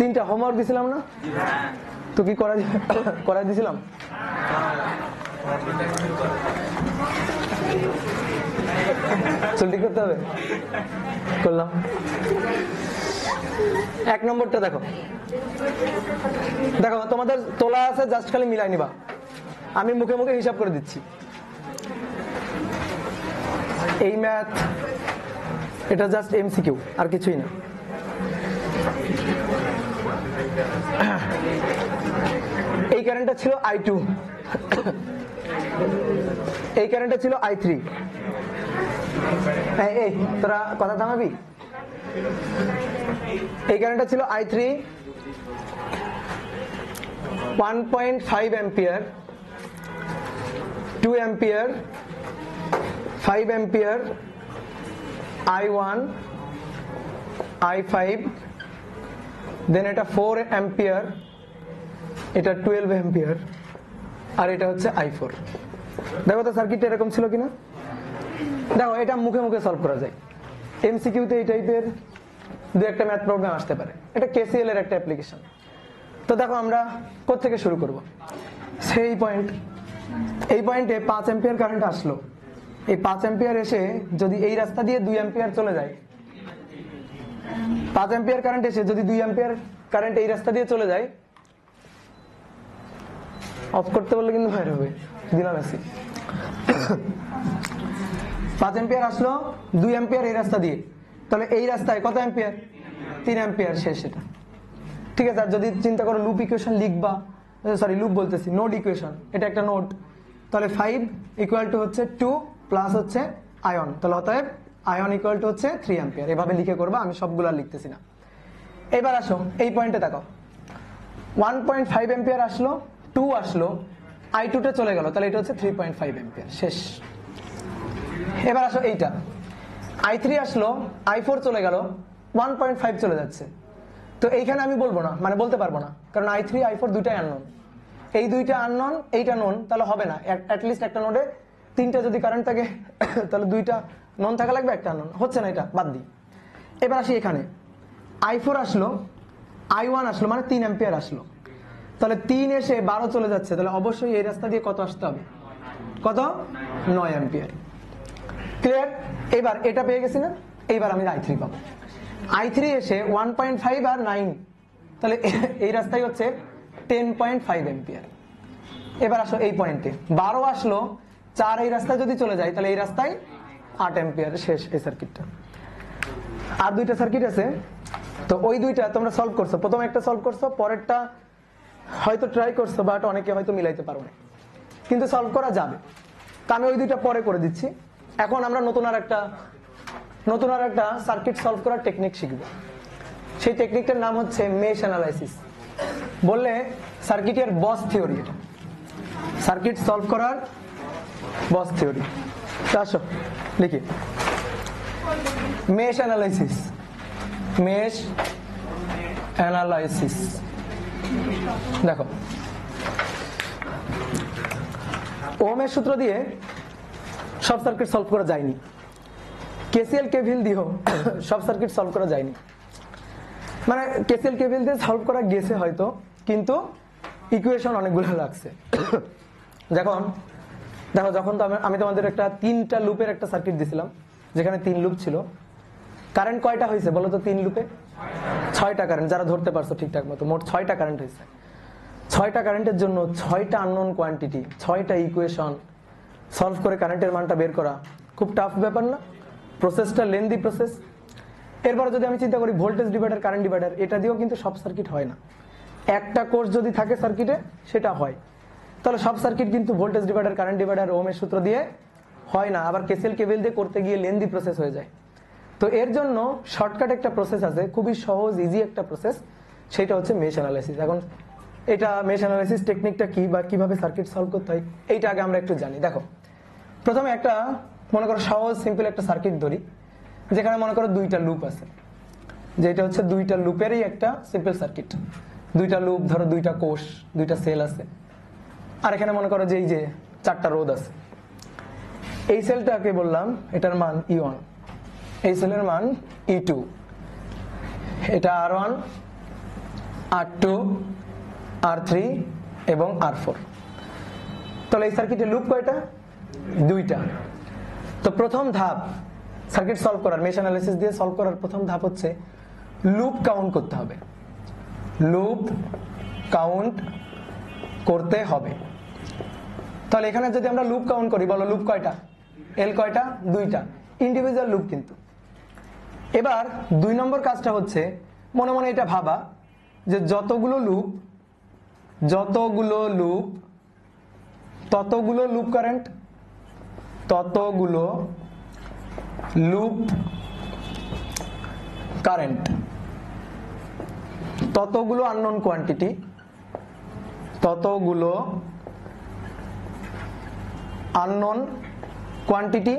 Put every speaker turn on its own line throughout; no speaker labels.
তিনটা হোমওয়ার্ক দিছিলাম না? তো কি করাই দিছিলাম? চল ঠিক করতে হবে, করলাম। 1 নম্বরটা দেখো, দেখো তোমাদের তোলা আছে, জাস্ট খালি মিলাই নিবা। আমি মুখে মুখে হিসাব করে দিচ্ছি। এই ম্যাথ, এটা জাস্ট এমসিকিউ, আর কিছুই না। এই কারেন্টটা ছিল I2, এই কারেন্টটা ছিল I3। এই তোরা কথা থামাবি। এই কারেন্টটা ছিল I3, 1.5 ampere, 2 ampere, 5 ampere, I1, I5, দেন এটা 4 অ্যাম্পিয়ার, এটা 12 অ্যাম্পিয়ার, আর এটা হচ্ছে I4। দেখো তো সার্কিটটা এরকম ছিল কিনা। দেখো এটা মুখে মুখে সলভ করা যায়। এমসিকিউতে এই টাইপের দু একটা ম্যাথ প্রবলেম আসতে পারে, এটা কেসিএল এর একটা অ্যাপ্লিকেশন। তো দেখো আমরা কোত্থেকে শুরু করব, সেই পয়েন্ট। এই পয়েন্টে 5 অ্যাম্পিয়ার কারেন্ট আসলো। এই 5 অ্যাম্পিয়ার এসে যদি এই রাস্তা দিয়ে 2 অ্যাম্পিয়ার চলে যায়, 5 অ্যাম্পিয়ার কারেন্ট এসে যদি 2 অ্যাম্পিয়ার কারেন্ট এই রাস্তা দিয়ে চলে যায়, অফ করতে বললে কিন্তু বাইরে হবে, দিলাম এসি। 5 অ্যাম্পিয়ার আসলো, 2 অ্যাম্পিয়ার এই রাস্তা দিয়ে, তাহলে এই রাস্তায় কত অ্যাম্পিয়ার? 3 অ্যাম্পিয়ার শেষ। এটা ঠিক আছে। আর যদি চিন্তা করো লুপ ইকুয়েশন লিখবা, সরি লুপ বলতেছি, নোড ইকুয়েশন, এটা একটা নোড, তাহলে 5 ইকুয়াল টু হচ্ছে 2 প্লাস হচ্ছে আয়ন, তাহলে অতএব আয়ন ইকুয়াল টু হচ্ছে 3 অ্যাম্পিয়ার। এভাবে লিখে করবা, আমি সবগুলো আর লিখতেছি না। এবার আসো এই পয়েন্টে তাকাও, 1.5 অ্যাম্পিয়ার আসলো, 2 আসলো, I2টা চলে গেল, তাহলে এটা হচ্ছে 3.5 অ্যাম্পিয়ার শেষ। এবার আসো এইটা, I3 আসলো, I4 চলে গেল, 1.5 চলে যাচ্ছে। তো এইখানে আমি বলবো না, মানে বলতে পারবো না, কারণ I3 I4 দুইটাই আননোন। এই দুইটা আননোন, এইটা নোন, তাহলে হবে না। অ্যাটলিস্ট একটা নোডে 3টা যদি কারেন্ট থাকে তাহলে 2টা নন থাকা লাগবে, একটা আননোন। হচ্ছে না, এটা বাদ দিই। এবার আসি এখানে, I4 আসলো, I1 আসলো, মানে 3 অ্যাম্পিয়ার আসলো, তাহলে 3 এসে 12 চলে যাচ্ছে, তাহলে অবশ্যই এই রাস্তা দিয়ে কত আসতে হবে? কত? 9 অ্যাম্পিয়ার। ক্লিয়ার? এবার এটা পেয়ে গেছি না, এইবার আমি I3 পাবো। I3 এসে 1.5 আর 9, তাহলে এই রাস্তায় হচ্ছে 10.5 অ্যাম্পিয়ার। এবার আসো এই পয়েন্টে, 12 আসলো, 4 এই রাস্তায় যদি চলে যায়, তাহলে এই রাস্তায় 8 অ্যাম্পিয়ার শেষ এই সার্কিটটা। আর দুইটা সার্কিট আছে, তো ওই দুইটা তোমরা সলভ করছো। প্রথম একটা সলভ করছো, পরেরটা হয়তো ট্রাই করছো, বাট অনেকে হয়তো মিলাইতে পারো না, কিন্তু সলভ করা যাবে। তা আমি ওই দুইটা পরে করে দিচ্ছি। এখন আমরা নতুন আর একটা সার্কিট সলভ করার টেকনিক শিখব। সেই টেকনিকটার নাম হচ্ছে মেশ অ্যানালাইসিস, বললে সার্কিটের বস থিওরি। এটা সার্কিট সলভ করার বস থিওরি। আসো লিখি, মেশ অ্যানালাইসিস। মেশ অ্যানালাইসিস, দেখো ওহমের সূত্র দিয়ে সব সার্কিট সলভ করা যায়নি, কেসিএল কেভিএল দিয়েও সব সার্কিট সলভ করা যায়নি। মানে কেসিএল কেভিএল দিয়ে সলভ করা গেছে হয়তো, কিন্তু ইকুয়েশন অনেকগুলো লাগছে। দেখো যখন তো আমি তোমাদের একটা 3টা লুপের একটা সার্কিট দিছিলাম, যেখানে 3 লুপ ছিল। কারেন্ট কয়টা হয়েছে বলো তো? 3 লুপে 6টা কারেন্ট, যারা ধরতে পারছো ঠিকঠাক মতো, মোট 6টা কারেন্ট হয়েছে। 6টা কারেন্টের জন্য 6টা আননোন কোয়ান্টিটি, 6টা ইকুয়েশন সলভ করে কারেন্টের মানটা বের করা খুব টাফ ব্যাপার না? প্রসেসটা লেন্দি প্রসেস। এরপরে যদি আমি চিন্তা করি ভোল্টেজ ডিভাইডার, কারেন্ট ডিভাইডার, এটা দিয়েও কিন্তু সব সার্কিট হয় না। একটা কোর্স যদি থাকে সার্কিটে সেটা হয়, তাহলে সব সার্কিট কিন্তু ভোল্টেজ ডিভাইডার, কারেন্ট ডিভাইডার, ওহমের সূত্র দিয়ে হয় না। আবার কেসিএল কেভিএল দিয়ে করতে গিয়ে লেন্দি প্রসেস হয়ে যায়। তো এর জন্য শর্টকাট একটা প্রসেস আছে, খুবই সহজ ইজি একটা প্রসেস, সেটা হচ্ছে মেশ অ্যানালাইসিস। এখন এটা মেশ অ্যানালাইসিস টেকনিকটা কি বা কিভাবে সার্কিট সলভ করতে হয়, এইটা আগে আমরা একটু জানি। দেখো প্রথমে একটা মনে করো সহজ সিম্পল একটা সার্কিট ধরি, যেখানে মনে করো 2টা লুপ আছে, যেটা হচ্ছে 2টা লুপেরই একটা সিম্পল সার্কিট। 2টা লুপ, ধরো 2টা কোষ, 2টা সেল আছে, আর এখানে মনে করো যে এই যে 4টা রোধ আছে। এই সেলটাকে বললাম এটার মান E1, এই সেলের মান E2, এটা R1, R2, R3 এবং R4। তাহলে এই সার্কিটের লুপ কয়টা? দুইটা। তো প্রথম ধাপ সার্কিট সলভ করার, মেশ অ্যানালিসিস দিয়ে সলভ করার প্রথম ধাপ হচ্ছে লুপ কাউন্ট করতে হবে। লুপ কাউন্ট করতে হবে। তাহলে এখানে যদি আমরা লুপ কাউন্ট করি, বলো লুপ কয়টা? এল কয়টা? দুইটা, ইন্ডিভিজুয়াল লুপ কিন্তু। এবার 2 নম্বর কাজটা হচ্ছে মনে মনে এটা ভাবা যে যতগুলো লুপ ততগুলো লুপ কারেন্ট, ততগুলো লুপ কারেন্ট, ততগুলো আননোন কোয়ান্টিটি, ততগুলো আননোন কোয়ান্টিটি,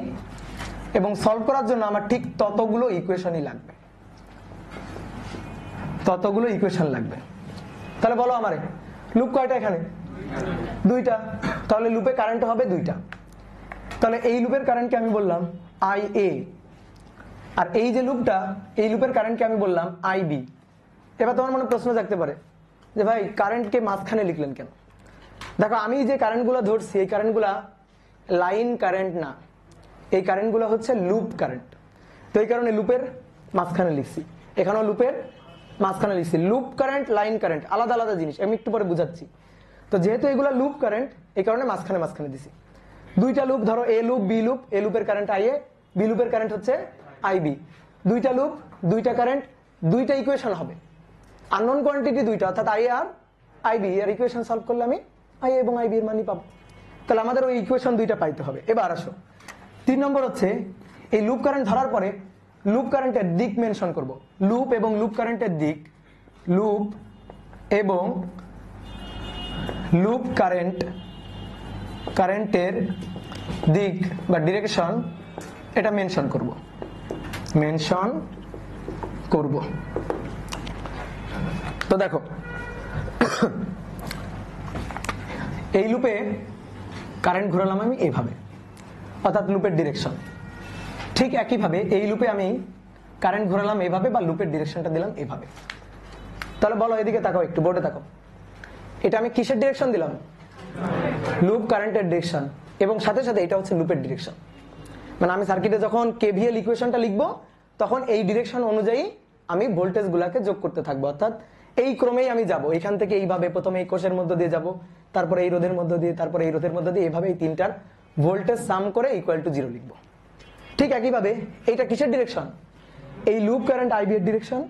এবং সলভ করার জন্য আমার ঠিক ততগুলো ইকুয়েশনই লাগবে, ততগুলো ইকুয়েশন লাগবে। তাহলে বলো আমারে লুপ কয়টা এখানে? দুইটা। তাহলে লুপে কারেন্ট হবে দুইটা। তাহলে এই লুপের কারেন্টকে আমি বললাম IA, আর এই যে লুপটা, এই লুপের কারেন্টকে আমি বললাম IB। এবার তোমার মনে প্রশ্ন জাগতে পারে যে ভাই কারেন্টকে মাঝখানে লিখলেন কেন? দেখো আমি যে কারেন্টগুলো ধরছি এই কারেন্টগুলা লাইন কারেন্ট না, এই কারেন্টগুলো হচ্ছে লুপ কারেন্ট। তো এই কারণে লুপের মাঝখানে লিখছি, এখানেও লুপের মাঝখানে লিখছি। লুপ কারেন্ট, লাইন কারেন্ট আলাদা আলাদা জিনিস, আমি একটু পরে বুঝাচ্ছি। তো যেহেতু এগুলো লুপ কারেন্ট এই কারণে মাঝখানে দিছি। দুইটা লুপ ধরো, এ লুপ বি লুপ, এ লুপের কারেন্ট IA, বি লুপের কারেন্ট হচ্ছে IB। দুইটা লুপ, দুইটা কারেন্ট, দুইটা ইকুয়েশন হবে। আননোন কোয়ান্টিটি দুইটা, অর্থাৎ IA আর IB এর ইকুয়েশন সলভ করলে আমি IA এবং IB এর মানই পাবো। তাহলে আমাদের ওই ইকুয়েশন দুইটা পাইতে হবে। এবার আসো 3 নম্বর হচ্ছে এই লুপ কারেন্ট ধরার পরে লুপ কারেন্টের দিক মেনশন করব। লুপ এবং লুপ কারেন্টের দিক, লুপ এবং লুপ কারেন্টের দিক বা ডিরেকশন এটা মেনশন করব। তো দেখো এই লুপে কারেন্ট ঘোরালাম আমি এইভাবে, অর্থাৎ লুপের ডিরেকশন। ঠিক একইভাবে এই লুপে আমি কারেন্ট ঘোরালাম এইভাবে, বা লুপের ডিরেকশনটা দিলাম এইভাবে। তাহলে বলো এদিকে তাকাও, একটু বোর্ডে তাকাও, এটা আমি কিসের ডিরেকশন দিলাম? লুপ কারেন্টের ডিরেকশন, এবং সাথে সাথে এটা হচ্ছে লুপের ডিরেকশন। মানে আমি সার্কিটে যখন KVL ইকুয়েশনটা লিখবো তখন এই ডিরেকশন অনুযায়ী আমি ভোল্টেজ গুলাকে যোগ করতে থাকবো, অর্থাৎ এই ক্রমেই আমি যাব। এখান থেকে এইভাবে প্রথমে এই কোষের মধ্য দিয়ে যাব, তারপরে এই রোধের মধ্য দিয়ে, তারপরে এই রোধের মধ্য দিয়ে, এইভাবে এই তিনটার ভোল্টেজ সাম করে ইকুয়াল টু 0 লিখবো। ঠিক একইভাবে এইটা কিসের ডিরেকশন? এই লুপ কারেন্ট IB এর ডিরেকশন।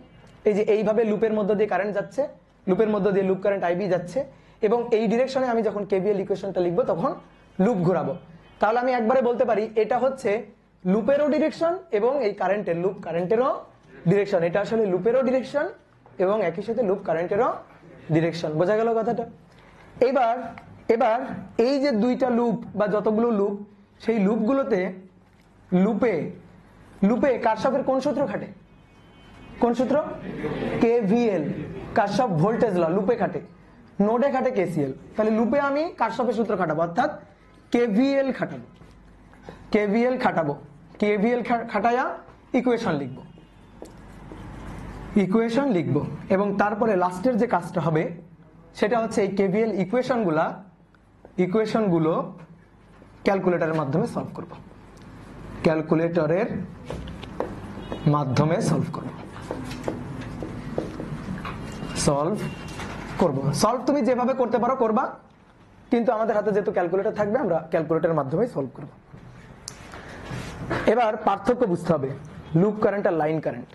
এই যে এইভাবে লুপের মধ্য দিয়ে কারেন্ট যাচ্ছে, লুপের মধ্য দিয়ে লুপ কারেন্ট IB যাচ্ছে, এবং এই ডিরেকশনে আমি যখন KVL ইকুয়েশনটা লিখবো তখন লুপ ঘোরাবো। তাহলে আমি একবারে বলতে পারি এটা হচ্ছে লুপেরও ডিরেকশন এবং এই কারেন্টের, লুপ কারেন্টেরও ডিরেকশন। এটা আসলে লুপেরও ডিরেকশন এবং একই সাথে লুপ কারেন্টেরও ডিরেকশন। বোঝা গেল কথাটা? এবার এই যে দুইটা লুপ বা যতগুলো লুপ, সেই লুপগুলোতে লুপে কারশফের কোন সূত্র খাটে? কোন সূত্র? KVL, Kirchhoff voltage law. লুপে খাটে, নোডে খাটে KCL। তাহলে লুপে আমি কারশফের সূত্র খাটাবো, অর্থাৎ KVL খাটাবো। KVL খাটায়া ইকুয়েশন লিখবো, এবং তারপরে লাস্টের যে কাজটা হবে সেটা হচ্ছে এই KVL ইকুয়েশনগুলো ক্যালকুলেটরের মাধ্যমে সলভ করব। সলভ তুমি যেভাবে করতে পারো করবা, কিন্তু আমাদের হাতে যেহেতু ক্যালকুলেটর থাকবে আমরা ক্যালকুলেটরের মাধ্যমে সলভ করব। এবার পার্থক্য বুঝতে হবে লুপ কারেন্ট আর লাইন কারেন্ট।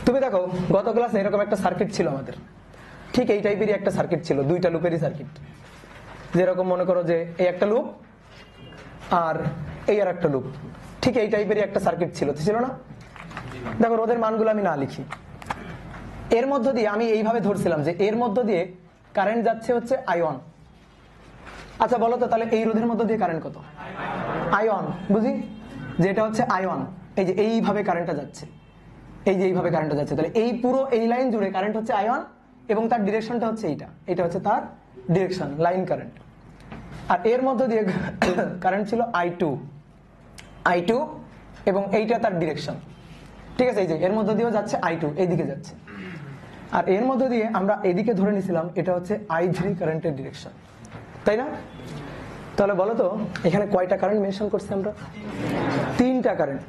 তুমি দেখো গত ক্লাসে এরকম একটা সার্কিট ছিল আমাদের, ঠিক এই টাইপেরই একটা সার্কিট ছিল, দুইটা লুপেরই সার্কিট। যেরকম মনে করো যে এই একটা লুপ আর এই আর একটা লুপ, ঠিক এই টাইপেরই একটা সার্কিট ছিল না? দেখো রোধের মানগুলো আমি না লিখি, এর মধ্য দিয়ে আমি এইভাবে ধরছিলাম যে এর মধ্য দিয়ে কারেন্ট যাচ্ছে হচ্ছে I1। আচ্ছা বলো তো তাহলে এই রোধের মধ্য দিয়ে কারেন্ট কত? I1। বুঝি যে এটা হচ্ছে I1, এই যে এইভাবে কারেন্টটা যাচ্ছে, তাহলে এই পুরো এই লাইন জুড়ে কারেন্ট হচ্ছে I1 এবং তার ডিরেকশনটা হচ্ছে এটা হচ্ছে তার ডিরেকশন, লাইন কারেন্ট। আর এর মধ্য দিয়ে কারেন্ট ছিল I2 এবং এইটা তার ডিরেকশন। ঠিক আছে, এই যে এর মধ্য দিয়েও যাচ্ছে I2, এইদিকে যাচ্ছে। আর এর মধ্যে দিয়ে আমরা এদিকে ধরে নিছিলাম এটা হচ্ছে I3 কারেন্টের ডিরেকশন, তাই না? তাহলে বলো তো এখানে কয়টা কারেন্ট মেনশন করছি আমরা? 3টা কারেন্ট,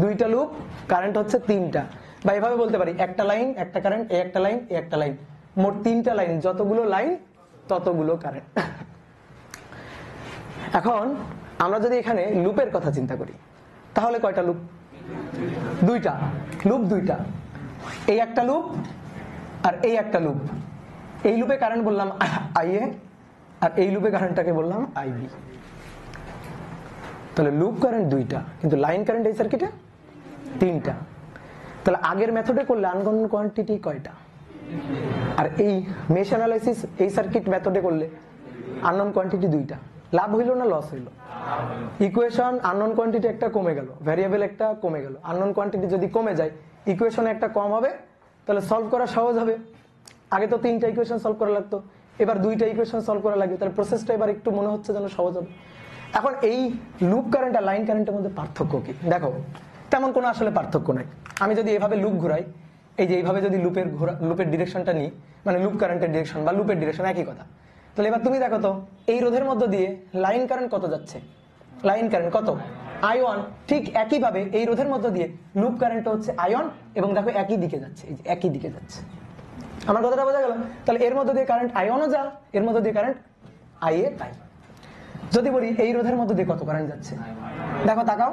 2টা লুপ, কারেন্ট হচ্ছে 3টা, বা এভাবে বলতে পারি একটা লাইন একটা কারেন্ট, এই একটা লাইন এই একটা লাইন, মোট 3টা লাইন, যতগুলো লাইন ততগুলো কারেন্ট। এখন আমরা যদি এখানে লুপের কথা চিন্তা করি তাহলে কয়টা লুপ? 2টা লুপ, 2টা, এই একটা লুপ আর এই একটা লুপ। এই লুপে কারেন্ট বললাম IA আর এই লুপে কারেন্টটাকে বললাম IB। তাহলে লুপ কারেন্ট 2টা, কিন্তু লাইন কারেন্ট এই সার্কিটে 3টা। তাহলে আগের মেথডে করলে আননোন কোয়ান্টিটি কয়টা? আর এই মেশ অ্যানালাইসিস এই সার্কিট মেথডে করলে আননোন কোয়ান্টিটি 2টা। লাভ হইল না লস হইল? ইকুয়েশন আননোন কোয়ান্টিটি একটা কমে গেল, ভ্যারিয়েবল একটা কমে গেল। আননোন কোয়ান্টিটি যদি কমে যায় ইকুয়েশন একটা কম হবে, তাহলে সলভ করা সহজ হবে। আগে তো 3টা ইকুয়েশন সলভ করা লাগতো, এবার 2টা ইকুয়েশন সলভ করা লাগে, তাহলে প্রসেসটা এবার একটু মনে হচ্ছে যেন সহজ হবে। এখন এই লুপ কারেন্ট আর লাইন কারেন্টের মধ্যে পার্থক্য কি? দেখো তেমন কোনো আসলে পার্থক্য নাই। আমি যদি এভাবে লুপ ঘুরাই, এই যে এইভাবে যদি লুপের ডিরেকশনটা নিই, মানে লুপ কারেন্টের ডিরেকশন বা লুপের ডিরেকশন একই কথা। তাহলে এবার তুমি দেখো তো এই রোধের মধ্য দিয়ে লাইন কারেন্ট কত যাচ্ছে? লাইন কারেন্ট কত? I1। ঠিক একইভাবে এই রোধের মধ্য দিয়ে লুপ কারেন্টটা হচ্ছে I1, এবং দেখো একই দিকে যাচ্ছে, এই যে একই দিকে যাচ্ছে। আমার কথাটা বোঝা গেল? তাহলে এর মধ্য দিয়ে কারেন্ট I1ও যা, এর মধ্য দিয়ে কারেন্ট IA তাই। যদি বলি এই রোধের মধ্য দিয়ে কত কারেন্ট যাচ্ছে, দেখো তাকাও,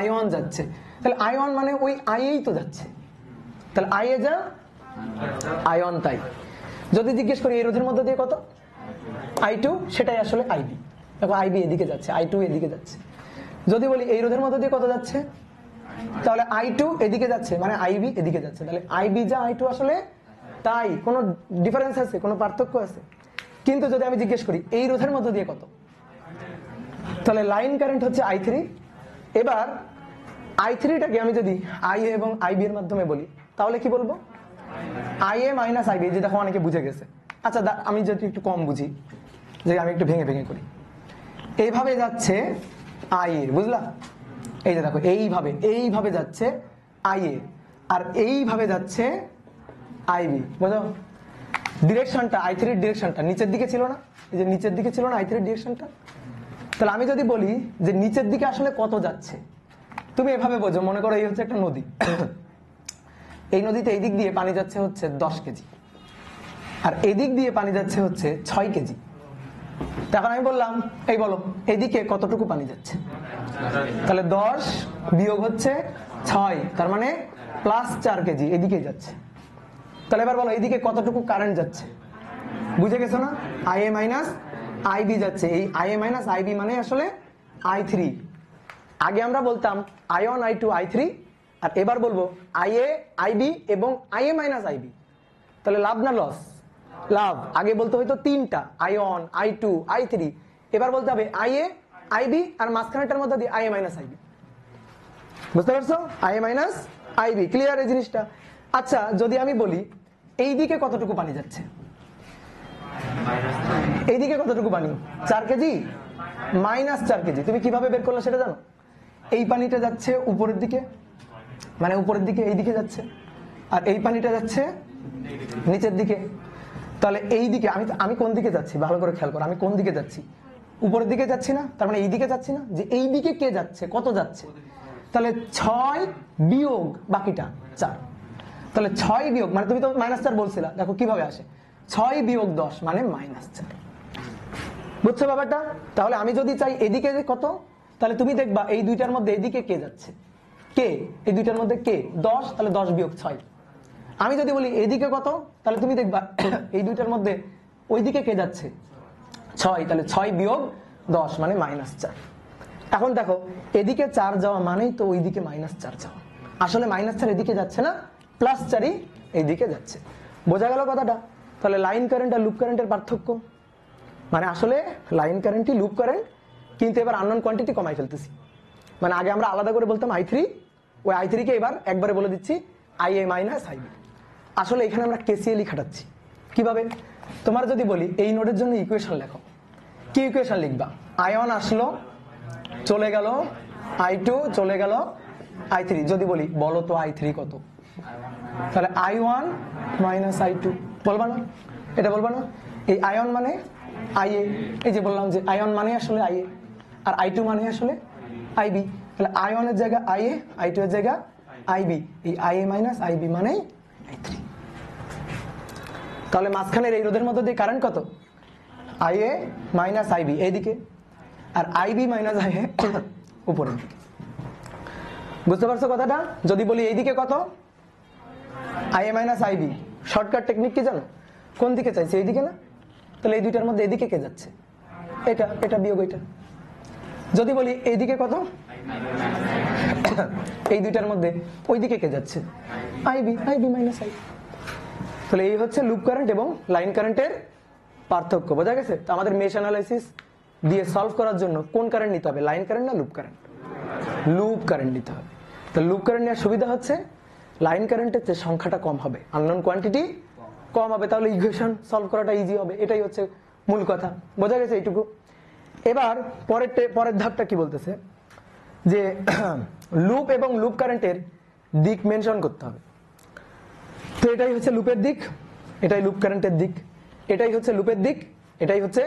I1 যাচ্ছে। তাহলে I1 মানে ওই IA তো যাচ্ছে, তাহলে IA যা I1 তাই। যদি জিজ্ঞেস করি এই রোধের মধ্য দিয়ে কত, I2, সেটাই আসলে IB। দেখো IB এদিকে যাচ্ছে, I2 এদিকে যাচ্ছে। যদি বলি এই রোধের মধ্য দিয়ে কত যাচ্ছে, তাহলে I2 এদিকে যাচ্ছে, মানে IB এদিকে যাচ্ছে। তাহলে IB যা I2 আসলে তাই। কোনো ডিফারেন্স আছে, কোনো পার্থক্য আছে? কিন্তু যদি আমি জিজ্ঞেস করি এই রোধের মধ্য দিয়ে কত, তাহলে লাইন কারেন্ট হচ্ছে I3। এবার I3টাকে আমি যদি IA এবং IB এর মাধ্যমে বলি তাহলে কি বলবো? IA minus IB। যে দেখো অনেকে বুঝে গেছে। আচ্ছা আমি যদি একটু কম বুঝি, যে আমি একটু ভেঙে ভেঙে করি, এইভাবে যাচ্ছে IA, বুঝলা? এই যে দেখো এইভাবে যাচ্ছে IA, আর এইভাবে যাচ্ছে IB, বুঝো? ডিরেকশনটা I3 এর ডিরেকশনটা নিচের দিকে ছিল না? এই যে নিচের দিকে ছিল না I3 এর ডিরেকশনটা? তাহলে আমি যদি বলি যে নিচের দিকে আসলে কত যাচ্ছে, তুমি এভাবে বোঝো, মনে করো এই হচ্ছে একটা নদী, এই নদীতে এই দিক দিয়ে পানি যাচ্ছে হচ্ছে 10 কেজি, আর এই দিক দিয়ে পানি যাচ্ছে হচ্ছে 6 কেজি। তখন আমি বললাম এই বলো এদিকে কতটুকু পানি যাচ্ছে, তাহলে 10 বিয়োগ হচ্ছে 6, তার মানে +4 কেজি এদিকে যাচ্ছে। তাহলে এবার বলো এইদিকে কতটুকু কারেন্ট যাচ্ছে, বুঝে গেছো না? IA মাইনাস IB যাচ্ছে। এই IA মাইনাস IB মানে আসলে I3। আগে আমরা বলতাম I1 I2 I3, আর এবার বলবো IA IB এবং IA মাইনাস IB। তাহলে লাভ না লস? লাভ। আগে বলতে হয়তো 3টা, I1 I2 I3, এবার বলতে হবে IA IB আর মাঝখানেটার মধ্যে দিয়ে IA মাইনাস IB। বুঝতে পারছো? IA মাইনাস IB, ক্লিয়ার এই জিনিসটা? আচ্ছা যদি আমি বলি এইদিকে কতটুকু পানি যাচ্ছে, এইদিকে কতটুকু পানি, 4 কেজি, -4 কেজি। তুমি কিভাবে বের করলে সেটা জানো? এই পানিটা যাচ্ছে উপরের দিকে, মানে উপরের দিকে এইদিকে যাচ্ছে, আর এই পানিটা যাচ্ছে নিচের দিকে। তাহলে এই দিকে আমি কোন দিকে যাচ্ছি ভালো করে খেয়াল করো, আমি কোন দিকে যাচ্ছি? উপরের দিকে যাচ্ছি না? তার মানে এই দিকে যাচ্ছি না? যে এই দিকে কে যাচ্ছে, কত যাচ্ছে? তাহলে 6 বিয়োগ বাকিটা 4। তাহলে 6 বিয়োগ, মানে তুমি তো -4 বলছিলা, দেখো কিভাবে আসে, 6 বিয়োগ 10 মানে -4। বুঝছো ব্যাপারটা? তাহলে আমি যদি চাই এদিকে কত, তাহলে তুমি দেখবা এই দুইটার মধ্যে এদিকে কে যাচ্ছে, কে, এই দুইটার মধ্যে কে 10, তাহলে 10 বিয়োগ 6। আমি যদি বলি এদিকে কত, তাহলে তুমি দেখবা এই দুইটার মধ্যে ওইদিকে কে যাচ্ছে 6, তাহলে 6 বিয়োগ 10 মানে -4। এখন দেখো এদিকে 4 যাওয়া মানেই তো ওইদিকে -4 যাওয়া, আসলে -4 এদিকে যাচ্ছে না, +4ই এইদিকে যাচ্ছে। বোঝা গেল কথাটা? তাহলে লাইন কারেন্ট আর লুপ কারেন্টের পার্থক্য, মানে আসলে লাইন কারেন্টই লুপ কারেন্ট, কিন্তু এবার আননোন কোয়ান্টিটি কমাই ফেলতেছি। মানে আগে আমরা আলাদা করে বলতাম I3, ওই I3 কে এবার একবারে বলে দিচ্ছি IA মাইনাস IB। আসলে এখানে আমরা KCL খাটাচ্ছি। কিভাবে? তোমার যদি বলি এই নোডের জন্য ইকুয়েশন লেখো, কি ইকুয়েশন লিখবা? I1 আসলো, চলে গেল, I2 চলে গেল, I3। যদি বলি বলো তো I3 কত, তাহলে I1 মাইনাস I2 বলবা না, এটা বলবা না? এই আয়ন মানে IA, এই যে বললাম যে আয়ন মানে আসলে IA আর I2 মানে আসলে IB, তাহলে আয়নের জায়গা IA, I2 এর জায়গা IB, এই IA মাইনাস IB মানে I3। তাহলে মাঝখানের এই রোধের মধ্যে দিয়ে কারেন্ট কত? IA মাইনাস IB এইদিকে, আর IB মাইনাস IA উপরের দিকে। বুঝতে পারছো কথাটা? যদি বলি এইদিকে কত, IA minus IB, shortcut technique কি জানো? কোন দিকে চাইছে? এইদিকে না? তাহলে এই দুইটার মধ্যে এদিকে কে যাচ্ছে? এটা, এটা বিয়োগ এটা। যদি বলি এইদিকে কত, এই দুইটার মধ্যে ওই দিকে কে যাচ্ছে? IB minus IB। তাহলে এই হচ্ছে লুপ কারেন্ট এবং লাইন কারেন্টের পার্থক্য। বোঝা গেছে? তো আমাদের মেশ অ্যানালাইসিস দিয়ে সলভ করার জন্য কোন কারেন্ট নিতে হবে, লাইন কারেন্ট না লুপ কারেন্ট? লুপ কারেন্ট নিতে হবে। তো লুপ কারেন্ট নেওয়ার সুবিধা হচ্ছে লাইন কারেন্টের যে সংখ্যাটা কম হবে, আননোন কোয়ান্টিটি কম হবে, তাহলে ইকুয়েশন সলভ করাটা ইজি হবে। এটাই হচ্ছে মূল কথা। বোঝা গেছে এইটুকু? এবার পরের ধাপটা কি বলতেছে যে লুপ এবং লুপ কারেন্টের দিক মেনশন করতে হবে। তো এটাই হচ্ছে লুপের দিক, এটাই লুপ কারেন্টের দিক, এটাই হচ্ছে লুপের দিক, এটাই হচ্ছে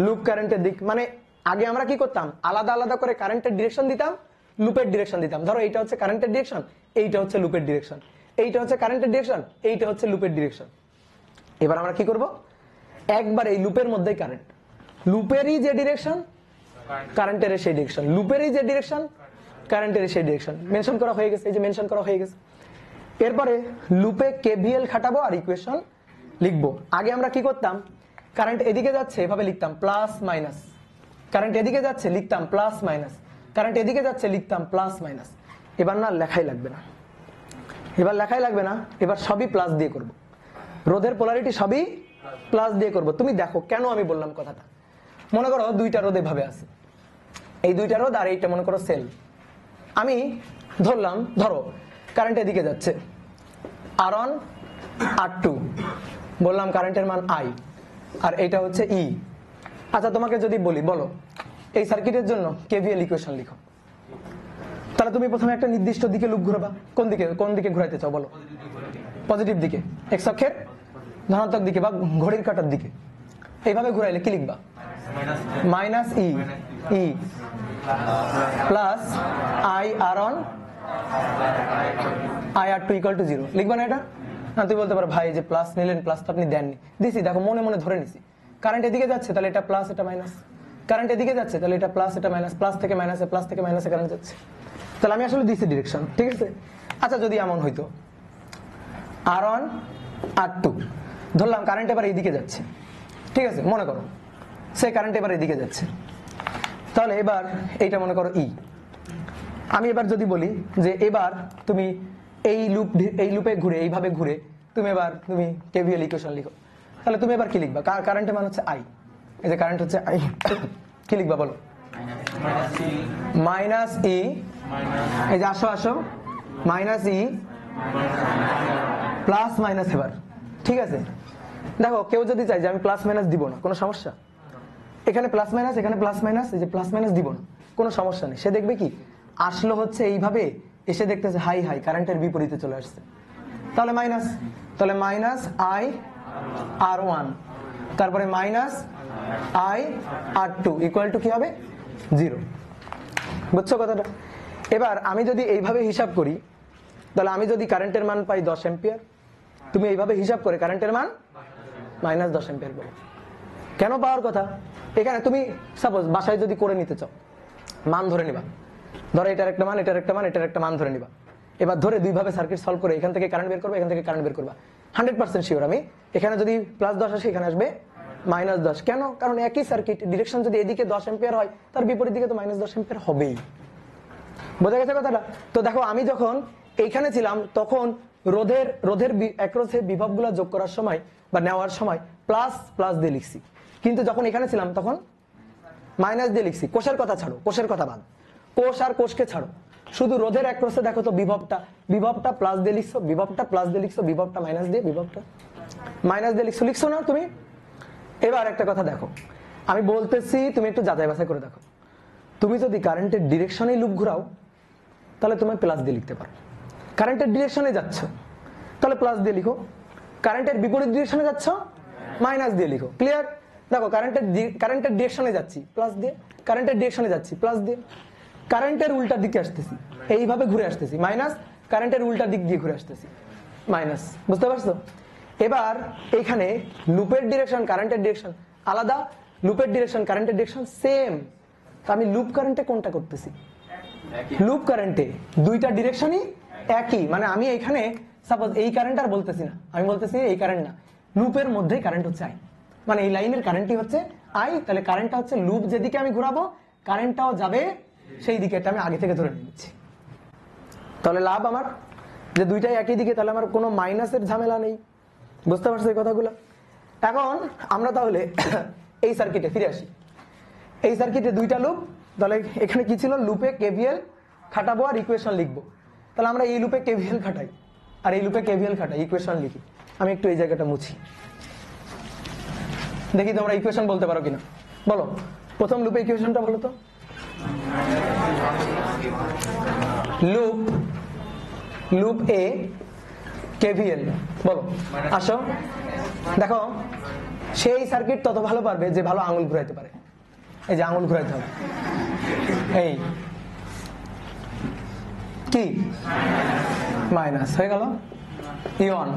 লুপ কারেন্টের দিক। মানে আগে আমরা কি করতাম, আলাদা আলাদা করে কারেন্টের ডিরেকশন দিতাম, লুপের ডিরেকশন দিতাম। ধরো এইটা হচ্ছে কারেন্টের ডিরেকশন, এইটা হচ্ছে লুপের ডিরেকশন, এইটা হচ্ছে কারেন্টের ডিরেকশন, এইটা হচ্ছে লুপের ডিরেকশন। এবার আমরা কি করব, একবার এই লুপের মধ্যেই কারেন্ট, লুপেরই যে ডিরেকশন কারেন্টের সেই ডিরেকশন, লুপেরই যে ডিরেকশন কারেন্টের সেই ডিরেকশন মেনশন করা হয়ে গেছে। এই যে মেনশন করা হয়ে গেছে। এরপরে লুপে কেভিএল খাটাবো আর ইকুয়েশন লিখবো। আগে আমরা কি করতাম, কারেন্ট এদিকে যাচ্ছে এভাবে লিখতাম প্লাস মাইনাস, কারেন্ট এদিকে যাচ্ছে লিখতাম প্লাস মাইনাস, কারেন্ট এদিকে যাচ্ছে লিখতাম প্লাস মাইনাস। এবার না লেখাই লাগবে না, এবার লেখাই লাগবে না, এবার সবই প্লাস দিয়ে করব। রোধের পোলারিটি সবই প্লাস দিয়ে করব। তুমি দেখো কেন আমি বললাম কথাটা। মনে করো দুইটা রোধ এভাবে আছে, এই দুইটা রোধ আর এইটা মনে করো সেল। আমি ধরলাম, ধরো কারেন্ট এদিকে যাচ্ছে R1 R2, বললাম কারেন্টের মান I, আর এইটা হচ্ছে E। আচ্ছা তোমাকে যদি বলি, বলো এই সার্কিটের জন্য কেভিএল ইকুয়েশন লিখো, তাহলে তুমি প্রথমে একটা নির্দিষ্ট দিকে লুপ ঘোরাবা। কোন দিকে, কোন দিকে ঘুরাইতে চাও বলো? পজিটিভ দিকে, এক্স অক্ষের ধনাত্মক দিকে বা ঘড়ির কাঁটার দিকে। এইভাবে ঘুরাইলে কি লিখবা? Minus E, E plus I R1 I R2 equal to 0 লিখবা না এটা? না, তুই বলতে পারো ভাই যে প্লাস নিলেন, প্লাস তো আপনি দেননি। দিছি, দেখো মনে মনে ধরে নিছি। কারেন্ট এদিকে যাচ্ছে তাহলে এটা প্লাস এটা মাইনাস, কারেন্ট এদিকে যাচ্ছে তাহলে এটা প্লাস এটা মাইনাস, প্লাস থেকে মাইনাসে, প্লাস থেকে মাইনাসে কারেন্ট যাচ্ছে। তাহলে আমি আসলে দিছি ডিরেকশন, ঠিক আছে? আচ্ছা যদি এমন হইতো R1 R2, ধরলাম কারেন্ট এবার এইদিকে যাচ্ছে, ঠিক আছে? মনে করো সে কারেন্ট এবার এদিকে যাচ্ছে, তাহলে এবার এইটা মনে করো ই। আমি এবার যদি বলি যে এবার তুমি এই লুপে ঘুরে, এইভাবে ঘুরে তুমি এবার তুমি কেভিএল ইকুয়েশন লিখো, তাহলে তুমি এবার কি লিখবা? কারেন্টের মান হচ্ছে I, এই যে কারেন্ট হচ্ছে I, কি লিখবা বলো? মাইনাস ই, এই যে আসো আসো, মাইনাস ই প্লাস মাইনাস। এবার ঠিক আছে, দেখো কেউ যদি চাই যে আমি প্লাস মাইনাস দিব না, কোনো সমস্যা? এখানে প্লাস মাইনাস, এখানে প্লাস মাইনাস, এই যে প্লাস মাইনাস দিব না, কোনো সমস্যা নেই। সে দেখবে কি আসলো হচ্ছে এইভাবে, এসে দেখতেছে হাই হাই কারেন্টের বিপরীতে চলে আসছে, তাহলে মাইনাস, তাহলে মাইনাস I R1, তারপরে minus I R2 equal to কি হবে? 0। বুঝছো কথাটা? এবার আমি যদি এইভাবে হিসাব করি, তাহলে আমি যদি কারেন্টের মান পাই 10 অ্যাম্পিয়ার, তুমি এইভাবে হিসাব করে কারেন্টের মান মাইনাস 10 অ্যাম্পিয়ার পাবো। কেন পাওয়ার কথা? এখানে তুমি সাপোজ বাসায় যদি করে নিতে চাও, মান ধরে নিবা, ধরো এটার একটা মান, এটার একটা মান, এটার একটা মান ধরে নিবা। এবার ধরে দুইভাবে সার্কিট সলভ করে এখান থেকে কারেন্ট বের করবে, এখান থেকে কারেন্ট বের করবা। 100% শিওর আমি এখানে যদি প্লাস 10 আসে এখানে আসবে মাইনাস 10। কেন? কারণ একই সার্কিট, ডিরেকশন যদি এদিকে 10 অ্যাম্পিয়ার হয় তার বিপরীত দিকে তো মাইনাস 10 অ্যাম্পিয়ার হবেই। বোঝা গেছে কথাটা? তো দেখো আমি যখন এইখানে ছিলাম তখন রোধের একরোধে বিভবগুলো যোগ করার সময় বা নেওয়ার সময় প্লাস প্লাস দিয়ে লিখছি, কিন্তু যখন এখানে ছিলাম তখন মাইনাস দিয়ে লিখছি। কোষের কথা ছাড়ো, কোষের কথা বাদ, কোষ আর কোষকে ছাড়ো, শুধু রোধের একরোধে দেখো তো বিভবটা প্লাস দিয়ে লিখছো, বিভবটা প্লাস দিয়ে লিখছো, বিভবটা মাইনাস দিয়ে, বিভবটা মাইনাস দিয়ে লিখছো, লিখছো না তুমি? এবার একটা কথা দেখো, আমি বলতেছি তুমি একটু যাচাই বাছাই করে দেখো। তুমি যদি কারেন্টের ডিরেকশনে লুপ ঘুরাও তাহলে তুমি প্লাস দিয়ে লিখতে পারো, কারেন্টের ডিরেকশনে যাচ্ছ তাহলে প্লাস দিয়ে লিখো, কারেন্টের বিপরীত ডিরেকশনে যাচ্ছ মাইনাস দিয়ে লিখো। ক্লিয়ার? দেখো কারেন্টের ডিরেকশনে যাচ্ছি প্লাস দিয়ে, কারেন্টের ডিরেকশনে যাচ্ছি প্লাস দিয়ে, কারেন্টের উল্টার দিকে আসতেছি এইভাবে ঘুরে আসতেছি মাইনাস, কারেন্টের উল্টার দিক দিয়ে ঘুরে আসতেছি মাইনাস। বুঝতে পারছো? এবার এখানে লুপের ডিরেকশন কারেন্টের ডিরেকশন আলাদা, লুপের ডিরেকশন কারেন্টের ডিরেকশন সেম। তো আমি লুপ কারেন্টে কোনটা করতেছি? লুপ কারেন্টে দুইটা ডিরেকশনই একই, মানে আমি এখানে সাপোজ এই কারেন্ট আর বলতেছি না, আমি বলতেছি এই কারেন্ট না, লুপের মধ্যেই কারেন্ট হচ্ছে আই, মানে এই লাইনের কারেন্টই হচ্ছে আই। তাহলে কারেন্টটা হচ্ছে লুপ যেদিকে আমি ঘোরাবো কারেন্টটাও যাবে সেই দিকে, এটা আমি আগে থেকে ধরে নিচ্ছি। তাহলে লাভ আমার যে দুইটাই একই দিকে, তাহলে আমার কোনো মাইনাসের ঝামেলা নেই। বুঝতে পারছো এই কথাগুলো? এখন আমরা তাহলে এই সার্কিটে ফিরে আসি। এই সার্কিটে দুইটা লুপ, তাহলে এখানে কি ছিল? লুপে কেভিএল খাটাবো আর ইকুয়েশন লিখবো। তাহলে আমরা এই লুপে কেভিএল খাটাই আর এই লুপে কেভিএল খাটাই, ইকুয়েশন লিখি। আমি একটু এই জায়গাটা মুছি, দেখি তোমরা ইকুয়েশন বলতে পারো কিনা। বলো প্রথম লুপে ইকুয়েশনটা বলো তো। লুপ এ কেভিএল বলো। আসো দেখো, সেই সার্কিট তত ভালো পারবে যে ভালো আঙুল ঘুরাইতে পারে। এই যে আঙুল ঘুরাইতে হবে, এই কি মাইনাস হয়ে গেল ইয়ন।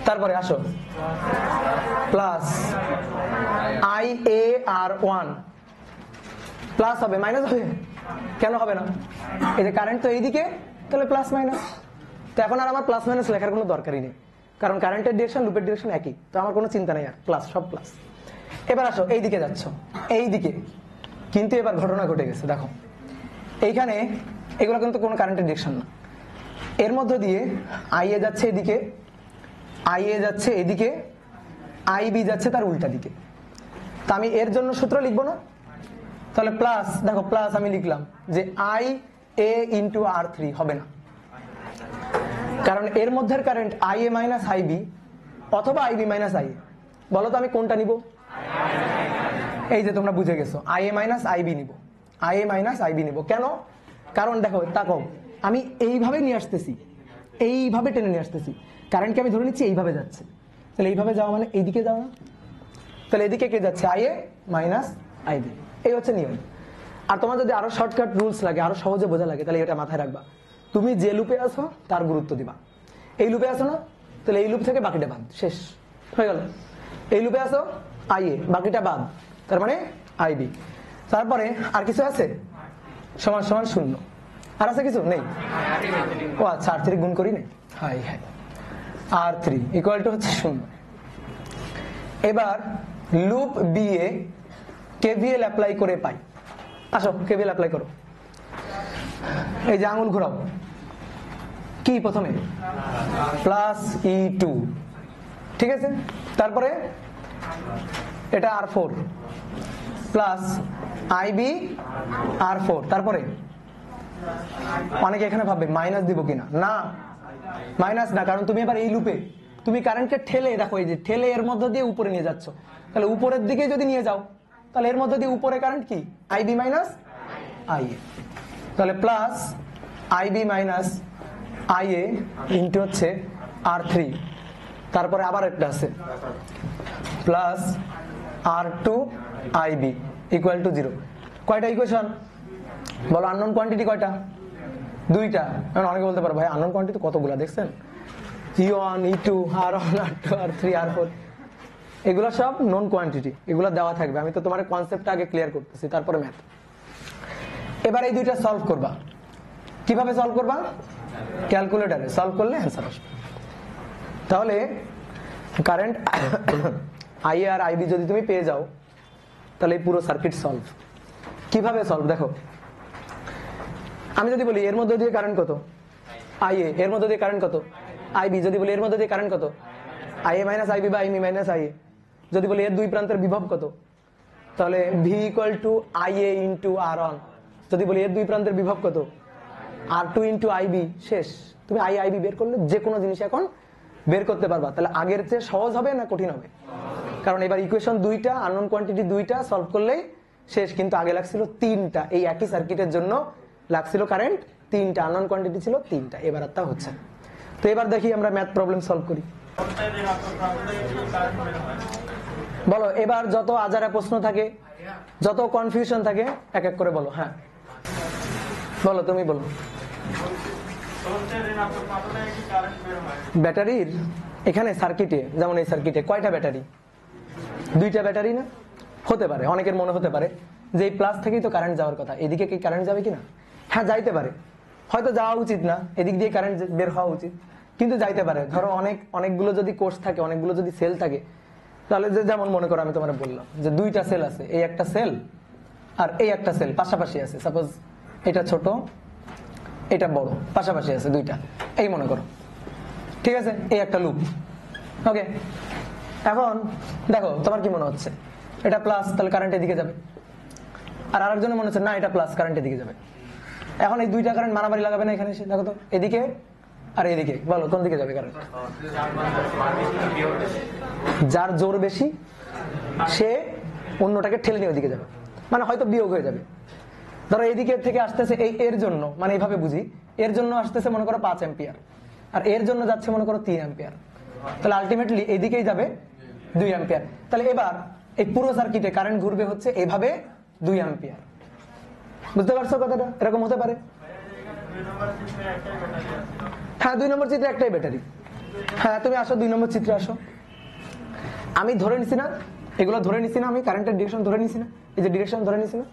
তারপরে আসো plus I A R one plus হবে মাইনাস হবে? কেন হবে না? এই যে কারেন্ট তো এইদিকে, তাহলে প্লাস মাইনাস। তো এখন আর আমার প্লাস মাইনাস লেখার কোনো দরকারই নেই, কারণ কারেন্টের ডিরেকশন লুপের ডিরেকশন একই, তো আমার কোনো চিন্তা নেই আর, প্লাস সব প্লাস। এবার আসো এই দিকে যাচ্ছ, এই দিকে কিন্তু এবার ঘটনা ঘটে গেছে। দেখো এইখানে এগুলো কিন্তু কোনো কারেন্টের ডিরেকশন না, এর মধ্য দিয়ে আই এ যাচ্ছে এদিকে, আই এ যাচ্ছে এদিকে, আই বি যাচ্ছে তার উল্টা দিকে। তা আমি এর জন্য সূত্র লিখবো না? তাহলে প্লাস, দেখো প্লাস আমি লিখলাম যে I A into R three, হবে না, কারণ এর মধ্যের current I A minus I B অথবা I B minus I A. বলো তো আমি কোনটা নিব? এই যে তোমরা বুঝে গেছো, I A minus I B নিব, I A minus I B নিব। কেন? কারণ দেখো তাকো আমি এইভাবে নিয়ে আসতেছি, এইভাবে টেনে নিয়ে আসতেছি, কারেন্টকে আমি ধরে নিচ্ছি এইভাবে যাচ্ছে, তাহলে এইভাবে যাওয়া মানে এইদিকে যাওয়া না? তাহলে এদিকে কে যাচ্ছে? I A minus I B, এই হচ্ছে নিয়ম। আর তোমার যদি আরো শর্টকাট রুলস লাগে, আরো সহজে বোঝা লাগে, তাহলে এটা মাথায় রাখবা। তুমি যে লুপে আসো তার গুরুত্ব দিবা। এই লুপে আসো না, তাহলে এই লুপ থেকে বাকিটা বাদ, শেষ হয়ে গেল। এই লুপে আসো আই এ, বাকিটা বাদ, তার মানে আই বি। তারপরে আর কিছু আছে? সমান সমান শূন্য। আর আছে কিছু? নেই। ও আচ্ছা, আর থ্রি গুণ করি নেই, হাই হাই, আর থ্রি ইকুয়াল টু হচ্ছে শূন্য। এবার লুপ বি এ কেভিএল অ্যাপ্লাই করে পাই। আসো কেভিএল অ্যাপ্লাই করো, এই যে আঙুল ঘোরাও, কি প্রথমে প্লাস ই টু, ঠিক আছে? তারপরে এটা R four plus I B R four, তারপরে অনেকে এখানে ভাববে মাইনাস দিব কিনা, না মাইনাস না, কারণ তুমি এবার এই লুপে তুমি কারেন্টকে ঠেলে, দেখো এই যে ঠেলে এর মধ্য দিয়ে উপরে নিয়ে যাচ্ছ, তাহলে উপরের দিকে যদি নিয়ে যাও তাহলে এর মধ্য দিয়ে উপরে কারেন্ট কি? I B minus I A, তাহলে plus I B minus I A into হচ্ছে আর থ্রি, তারপরে আবার একটা আছে plus R two I B equal to zero. কয়টা ইকুয়েশন বলো? আননোন কোয়ান্টিটি কয়টা? দুইটা। এখন অনেকে বলতে পারো ভাই আননোন কোয়ান্টিটি কতগুলা দেখছেন? E1, E2, R1, R2, R3, R4, এগুলো সব নন কোয়ান্টিটি, এগুলো দেওয়া থাকবে। আমি তো তোমার কনসেপ্টটা আগে ক্লিয়ার করতেছি, তারপরে ম্যাথ। এবার এই দুইটা সলভ করবা। কিভাবে সলভ করবা? ক্যালকুলেটরে সলভ করলে অ্যান্সার আসবে। তাহলে কারেন্ট আই আর আইবি যদি তুমি পেয়ে যাও তাহলে এই পুরো সার্কিট সলভ। কিভাবে সলভ? দেখো আমি যদি বলি এর মধ্যে দিয়ে কারেন্ট কত? আই এ। এর মধ্যে দিয়ে কারেন্ট কত? আইবি। যদি বলি এর মধ্যে দিয়ে কারেন্ট কত? আই এ মাইনাস আইবি বা আইবি মাইনাস আই এ। যদি বলি এর দুই প্রান্তের বিভব কত, তাহলে V equal to I A into R one. যদি বলি এর দুই প্রান্তের বিভব কত, আর টু ইন্টু আইবি। শেষ। তুমি আই আইবি বের করলে যে কোনো জিনিস এখন বের করতে পারবা। তাহলে আগের চেয়ে সহজ হবে না কঠিন হবে? কারণ এবার ইকুয়েশন দুইটা, আননোন কোয়ান্টিটি দুইটা সলভ করলেই শেষ। কিন্তু আগে লাগছিল তিনটা। এই একই সার্কিটের জন্য লাগছিল কারেন্ট তিনটা, আননোন কোয়ান্টিটি ছিল তিনটা, এবার আর তা হচ্ছে না। তো এবার দেখি আমরা ম্যাথ প্রবলেম সলভ করি। বলো এবার যত আজারা প্রশ্ন থাকে, যত কনফিউশন থাকে এক এক করে বলো। হ্যাঁ বলো, তুমি বলো। ব্যাটারির এখানে সার্কিটে, যেমন এই সার্কিটে কয়টা ব্যাটারি? দুইটা ব্যাটারি না? হতে পারে, অনেকের মনে হতে পারে যে এই প্লাস থেকেই তো কারেন্ট যাওয়ার কথা, এদিকে কি কারেন্ট যাবে কিনা? হ্যাঁ যাইতে পারে, হয়তো যাওয়া উচিত না, এদিক দিয়ে কারেন্ট বের হওয়া উচিত, কিন্তু যাইতে পারে। ধরো অনেকগুলো যদি কোর্স থাকে, অনেকগুলো যদি সেল থাকে, তাহলে যেমন মনে করো আমি তোমার বললাম যে দুইটা সেল আছে, এই একটা সেল আর এই একটা সেল পাশাপাশি আছে, সাপোজ এটা ছোট এটা বড়, পাশাপাশি আছে দুইটা, এই মনে করো, ঠিক আছে? এই একটা লুপ, ওকে। এখন দেখো তোমার কি মনে হচ্ছে এটা প্লাস, তাহলে কারেন্ট এদিকে যাবে, আর আরেকজনের মনে হচ্ছে না এটা প্লাস, কারেন্ট এদিকে যাবে। এখন এই দুইটা কারেন্ট মারামারি লাগাবে না এখানে এসে? দেখো তো এদিকে আর এদিকে, বলো কোন দিকে যাবে কারেন্ট? যার জোর বেশি সে অন্যটাকে ঠেলে নিয়ে ওইদিকে যাবে, মানে হয়তো বিয়োগ হয়ে যাবে। ধরো এইদিকে থেকে আসতেছে এই এর জন্য, মানে এইভাবে বুঝি, এর জন্য আসতেছে মনে করো 5 অ্যাম্পিয়ার, আর এর জন্য যাচ্ছে মনে করো 3 অ্যাম্পিয়ার, তাহলে আলটিমেটলি এইদিকেই যাবে 2 অ্যাম্পিয়ার। তাহলে এবার এই পুরো সার্কিটে কারেন্ট ঘুরবে হচ্ছে এইভাবে 2 অ্যাম্পিয়ার। বুঝতে পারছো কথাটা? এরকম হতে পারে। হ্যাঁ 2 নম্বর চিত্রে একটাই ব্যাটারি। হ্যাঁ তুমি আসো 2 নম্বর চিত্রে আসো। আমি ধরে নিছি না, এগুলো ধরে নিছি না, আমি কারেন্টের ডিরেকশন ধরে নিছি না, এই যে ডিরেকশন ধরে নিছি না,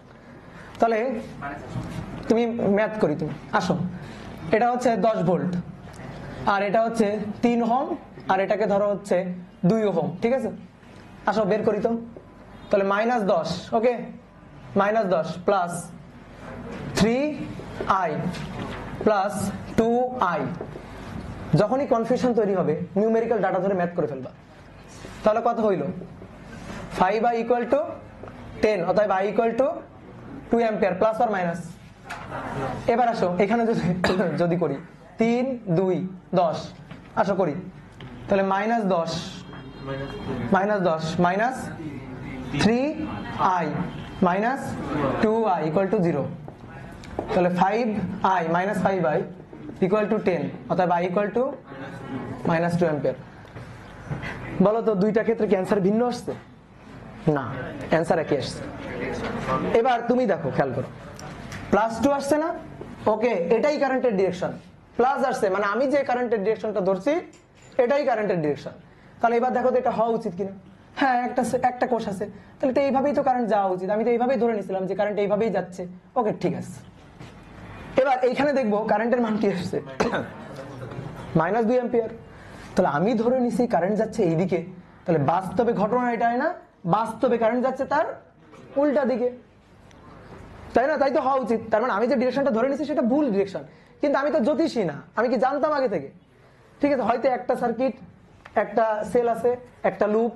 তাহলে তুমি ম্যাথ করি, তুমি আসো। এটা হচ্ছে 10 ভোল্ট, আর এটা হচ্ছে 3 ওহম, আর এটাকে ধরো হচ্ছে 2 ওহম, ঠিক আছে? আসো বের করি তো। তাহলে -10, ওকে, -10 প্লাস 3i প্লাস 2i। যখনই কনফিউশন তৈরি হবে নিউমেরিক্যাল ডাটা ধরে ম্যাথ করে ফেলবা। তাহলে কত হইল? 5i = 10, অতএব i = 2 অ্যাম্পিয়ার, প্লাস আর মাইনাস। এবার আসো এখানে যদি করি 3 2 10, আসো করি, তাহলে -10 -3i minus 2i = 0, তাহলে 5i - 5i = 10, অতএব i = -2 অ্যাম্পিয়ার। বলো তো দুইটা ক্ষেত্রে কি অ্যান্সার ভিন্ন আসছে? না, অ্যান্সার একই আসছে। এবার তুমি দেখো, খেয়াল করো, +2 আসছে না? ওকে, এটাই কারেন্টের ডিরেকশন। প্লাস আসছে মানে আমি যে কারেন্টের ডিরেকশনটা ধরছি এটাই কারেন্টের ডিরেকশন। তাহলে এবার দেখো তো এটা হওয়া উচিত কিনা। হ্যাঁ একটা কোষ আছে, তাহলে তো এইভাবেই তো কারেন্ট যাওয়া উচিত, আমি তো এইভাবেই ধরে নিছিলাম যে কারেন্ট এইভাবেই যাচ্ছে, ওকে ঠিক আছে। এবার এইখানে দেখবো কারেন্টের মান কি আসছে, -2 অ্যাম্পিয়ার। তাহলে আমি ধরে নিছি কারেন্ট যাচ্ছে এইদিকে, তাহলে বাস্তবে ঘটনা এটাই না, বাস্তবে কারেন্ট যাচ্ছে তার উল্টা দিকে, তাই না? তাই তো হওয়া উচিত। তার মানে আমি যে ডিরেকশনটা ধরে নিছি সেটা ভুল ডিরেকশন, কিন্তু আমি তো জ্যোতিষী না, আমি কি জানতাম আগে থেকে? ঠিক আছে, হয়তো একটা সার্কিট, একটা সেল আছে, একটা লুপ,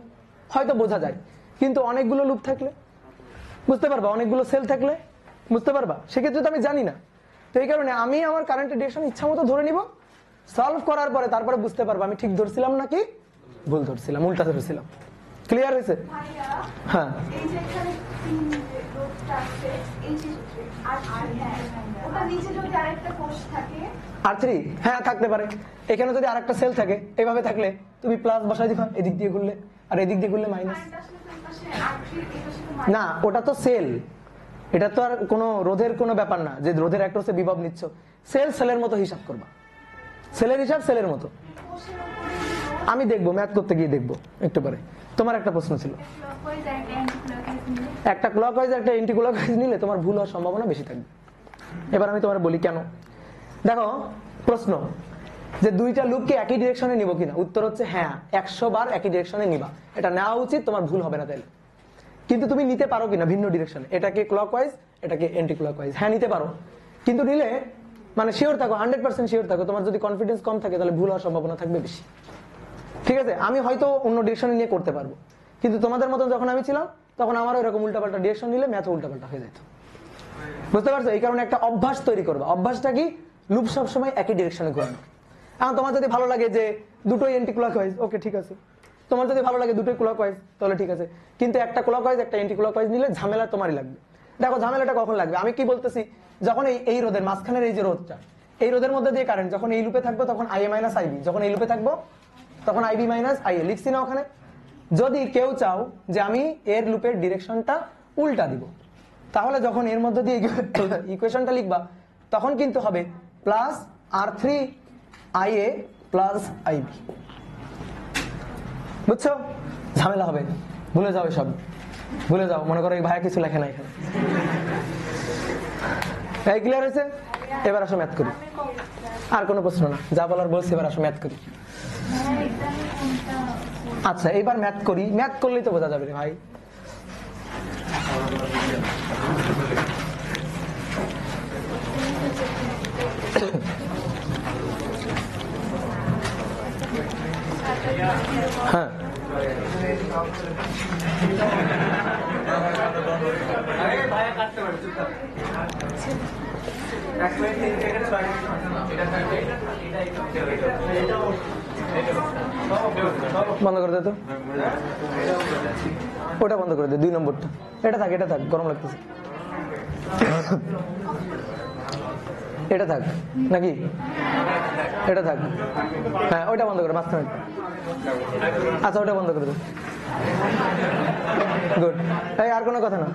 হয়তো বোঝা যায়, কিন্তু অনেকগুলো লুপ থাকলে বুঝতে পারবা, অনেকগুলো সেল থাকলে বুঝতে পারবা, সেক্ষেত্রে তো আমি জানি না। তো এই কারণে আমি আমার কারেন্টের ডিরেকশন ইচ্ছা মতো ধরে নিব, সলভ করার পরে তারপরে বুঝতে পারবো আমি ঠিক ধরছিলাম নাকি ভুল ধরছিলাম, উল্টা ধরছিলাম। ক্লিয়ার হয়েছে? হ্যাঁ R3, হ্যাঁ থাকতে পারে। এখানে যদি আরেকটা সেল থাকে, এইভাবে থাকলে তুমি প্লাস বসাই দিবা, এদিক দিয়ে ঘুরলে, আর এদিক দিয়ে ঘুরলে মাইনাস। না, ওটা তো সেল, এটা তো আর কোনো রোধের কোনো ব্যাপার না যে রোধের অ্যাক্রসে বিভব নিচ্ছ। সেলের মতো হিসাব করবা, সেলের হিসাব সেলের মতো। আমি দেখবো, ম্যাথ করতে গিয়ে দেখবো একটু পরে। তোমার একটা প্রশ্ন ছিল, একটা ক্লকওয়াইজ একটা এন্টি ক্লকওয়াইজ নিলে তোমার ভুল হওয়ার সম্ভাবনা বেশি থাকবে। এবার আমি তোমার বলি কেন। দেখো প্রশ্ন যে দুইটা লুপকে একই ডিরেকশনে নিব কিনা, উত্তর হচ্ছে হ্যাঁ, 100 বার একই ডিরেকশনে নিবা, এটা নেওয়া উচিত, তোমার ভুল হবে না তাইলে। কিন্তু তুমি নিতে পারো কিনা ভিন্ন ডিরেকশনে, এটাকে ক্লকওয়াইজ এটাকে এন্টি ক্লকওয়াইজ, হ্যাঁ নিতে পারো, কিন্তু নিলে মানে শিওর থাকো, 100% শিওর থাকো। তোমার যদি কনফিডেন্স কম থাকে তাহলে ভুল হওয়ার সম্ভাবনা থাকবে বেশি, ঠিক আছে? আমি হয়তো অন্য ডিরেকশনে নিয়ে করতে পারবো, কিন্তু তোমাদের মতন যখন আমি ছিলাম তখন আমারও এরকম উল্টাপাল্টা ডিরেকশন নিলে ম্যাথ উল্টাপাল্টা হয়ে যেত, বুঝতে পারছো? এই কারণে একটা অভ্যাস তৈরি করবা। অভ্যাসটা কি? লুপ সবসময় একই ডিরেকশনে ঘোরানো। এখন তোমার যদি ভালো লাগে যে দুটোই এন্টি ক্লকওয়াইজ, ওকে ঠিক আছে। তোমার যদি ভালো লাগে দুটোই ক্লকওয়াইজ, তাহলে ঠিক আছে, কিন্তু একটা ক্লকওয়াইজ একটা এন্টি ক্লকওয়াইজ নিলে ঝামেলা তোমারই লাগবে। দেখো ঝামেলাটা কখন লাগবে, আমি কি বলতেছি যখন এই রোধের মাঝখানের এই যে রোধটা, এই রোধের মধ্যে দিয়ে কারেন্ট যখন এই লুপে থাকবো তখন IA মাইনাস IB, যখন এই লুপে থাকবো তখন IB মাইনাস IA লিখছি না ওখানে। যদি কেউ চাও যে আমি এর লুপের ডিরেকশনটা উল্টা দিব, তাহলে যখন এর মধ্যে দিয়ে ইকুয়েশনটা লিখবা তখন কিন্তু হবে plus R3 IA plus IB। বুঝছো? ঝামেলা হবে, ভুলে যাও সব, ভুলে যাও। মনে করো এই ভাইয়া কিছু লেখে না এখানে। এই ক্লিয়ার হয়েছে? এবার আসো ম্যাথ করি। আর কোনো প্রশ্ন না, যা বলার বলছি, এবার আসো ম্যাথ করি। আচ্ছা এইবার ম্যাথ করি, ম্যাথ করলেই তো বোঝা যাবে রে ভাই। হ্যাঁ বন্ধ করে দে তো, ওটা বন্ধ করে দে, 2 নম্বরটা। এটা থাক, এটা থাক, গরম লাগতেছে। এটা থাক নাকি? এটা থাক। হ্যাঁ ওইটা বন্ধ করে, মাঝখানে। আচ্ছা ওটা বন্ধ করে দে। গুড। এই আর কোনো কথা না।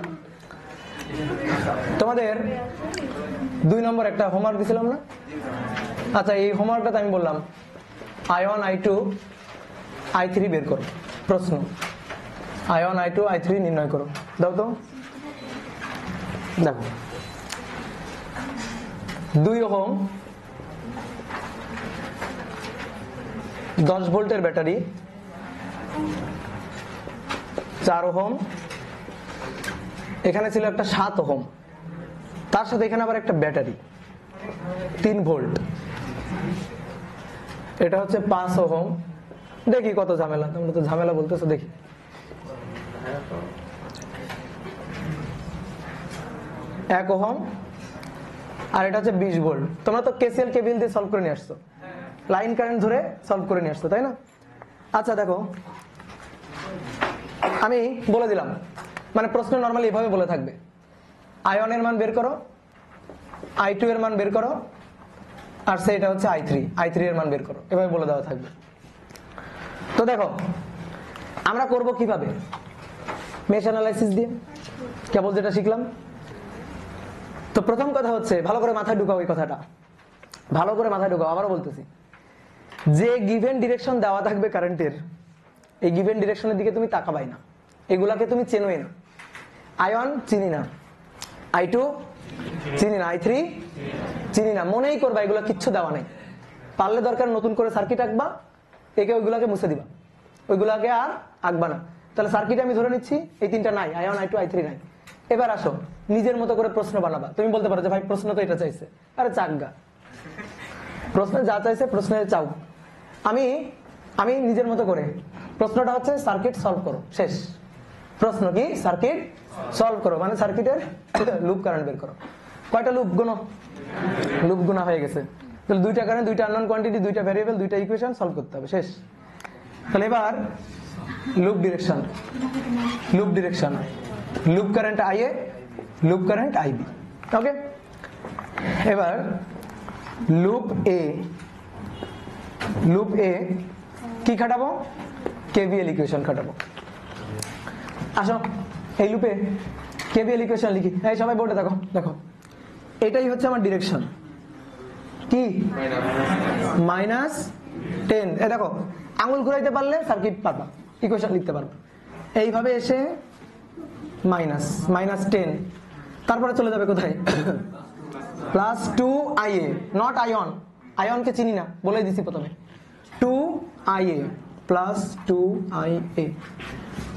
তোমাদের 2 নম্বর একটা হোমওয়ার্ক দিছিলাম না? আচ্ছা এই হোমওয়ার্কটা আমি বললাম I1 I2 I3 বের করো। প্রশ্ন I1 I2 I3 নির্ণয় করো। দাও তো, দেখো 2 ওহম 10 ভোল্টের ব্যাটারি, 4 ওহম, এখানে ছিল একটা 7 ওহম, তার সাথে এখানে আবার একটা ব্যাটারি 3 ভোল্ট, এটা হচ্ছে 5 ওহম। দেখি কত ঝামেলা, তোমরা তো ঝামেলা বলতেছো, দেখি। এক ওহম, আর এটা হচ্ছে 20 ভোল্ট। তোমরা তো KCL KVL দিয়ে সলভ করে নিয়ে আসছো, লাইন কারেন্ট ধরে সলভ করে নিয়ে আসছো, তাই না? আচ্ছা দেখো আমি বলে দিলাম, মানে প্রশ্ন নরমালি এভাবে বলে থাকবে, I1 এর মান বের করো, I2 এর মান বের করো, আর সেটা হচ্ছে I3 এর মান বের করো, এভাবে বলে দেওয়া থাকবে। তো দেখো আমরা করব কিভাবে? মেশ অ্যানালাইসিস দিয়ে, কেবল যেটা শিখলাম। তো প্রথম কথা হচ্ছে, ভালো করে মাথায় ঢুকাও এই কথাটা, ভালো করে মাথায় ঢুকাও। আবারও বলতেছি, যে গিভেন ডিরেকশন দেওয়া থাকবে কারেন্টের, এই গিভেন ডিরেকশনের দিকে তুমি তাকাবাই না, এগুলাকে তুমি চেনোই না। I1 চিনি না, I2 চিনি না, I3 চিনি না, মনেই করবা এগুলা কিচ্ছু দেওয়া নেই। পারলে দরকার নতুন করে সার্কিট আঁকবা, একে ওইগুলাকে মুছে দিবা, ওইগুলাকে আর আঁকবা না। তাহলে সার্কিটে আমি ধরে নিচ্ছি এই 3টা নাই, I1 I2 I3 নাই। এবার আসো নিজের মতো করে প্রশ্ন বানাবা। তুমি বলতে পারো যে ভাই প্রশ্ন তো এটা চাইছে, আরে চাকগা, প্রশ্ন যা চাইছে প্রশ্নে চাও। আমি নিজের মতো করে, প্রশ্নটা হচ্ছে সার্কিট সলভ করো, শেষ। প্রশ্ন কি? সার্কিট সলভ করো, মানে সার্কিটের লুপ কারেন্ট বের করো। কয়টা লুপ গুনো? লুপ গুনা হয়ে গেছে। তাহলে 2টা কারেন্ট, 2টা আননোন কোয়ান্টিটি, 2টা ভ্যারিয়েবল, 2টা ইকুয়েশন সলভ করতে হবে, শেষ। তাহলে এবার loop direction, loop direction, loop current IA, loop current IB। ওকে, এবার লুপ এ, লুপ এ কি খাটাবো? KVL equation খাটাবো। আসো এই লুপে KVL ইকুয়েশন লিখি। এই সবাই বোর্ডে দেখো, দেখো এটাই হচ্ছে আমার ডিরেকশন, কি? -10। এ দেখো আঙুল ঘুরাইতে পারলে সার্কিট পারবা, ইকুয়েশন লিখতে পারবা। এইভাবে এসে -10, তারপরে চলে যাবে কোথায়? +2IA, নট আয়ন, আয়নকে চিনি না, বলে দিছি প্রথমে। 2IA +2IA,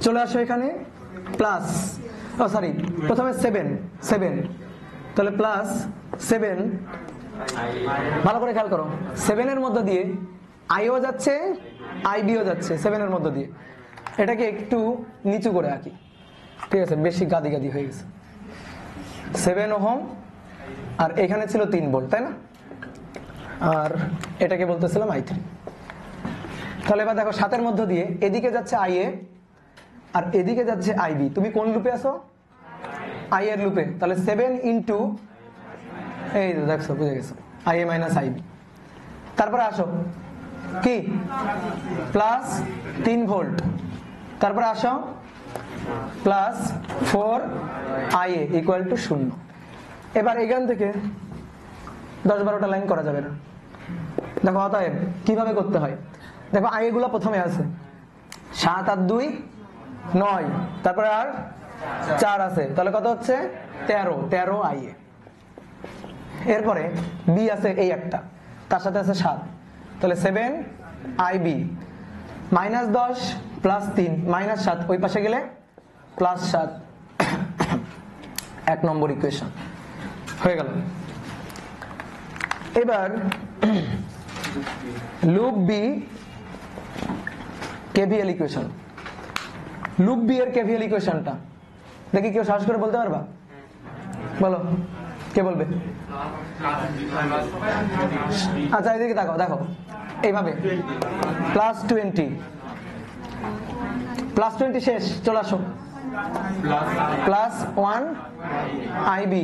চলে আসো এখানে প্লাস, ও সরি প্রথমে 7, তাহলে +7। ভালো করে খেয়াল করো, 7 এর মধ্যে দিয়ে IO যাচ্ছে, IBও যাচ্ছে 7 এর মধ্যে দিয়ে। এটাকে একটু নিচু করে আঁকি, ঠিক আছে? বেশি গাদি গাদি হয়ে গেছে। 7 ওহম, আর এখানে ছিল 3 ভোল্ট, তাই না? আর এটাকে বলতেছিলাম I3। তাহলে এবার দেখো 7 এর মধ্যে দিয়ে এদিকে যাচ্ছে IA, আর এদিকে যাচ্ছে IB। তুমি কোন লুপে আছো? I এর লুপে। তাহলে 7 × এই তো দেখছো, বুঝে গেছো, IA মাইনাস IB। তারপরে আসো কি প্লাস 3 ভোল্ট, তারপরে আসো প্লাস 4 IA ইকুয়াল টু 0। এবার এখান থেকে 10-12টা লাইন করা যাবে না। দেখো অতএব কিভাবে করতে হয়, দেখো IA গুলো প্রথমে আছে 7 আর 2 9, তারপরে আর 4 আছে, তাহলে কত হচ্ছে 13 IA। এরপরে B আছে এই একটা, তার সাথে আছে 7, তাহলে 7 IB মাইনাস 10 প্লাস 3 মাইনাস 7, ওই পাশে গেলে প্লাস 7। 1 নম্বর ইকুয়েশন হয়ে গেল। এবার loop B KVL equation. Loop B এর KVL ইকুয়েশনটা দেখি কেউ সাহস করে বলতে পারবা? বলো, কে বলবে? আচ্ছা এদিকে দেখো, দেখো এইভাবে +20 শেষ, চলে আসো প্লাস 1 IB,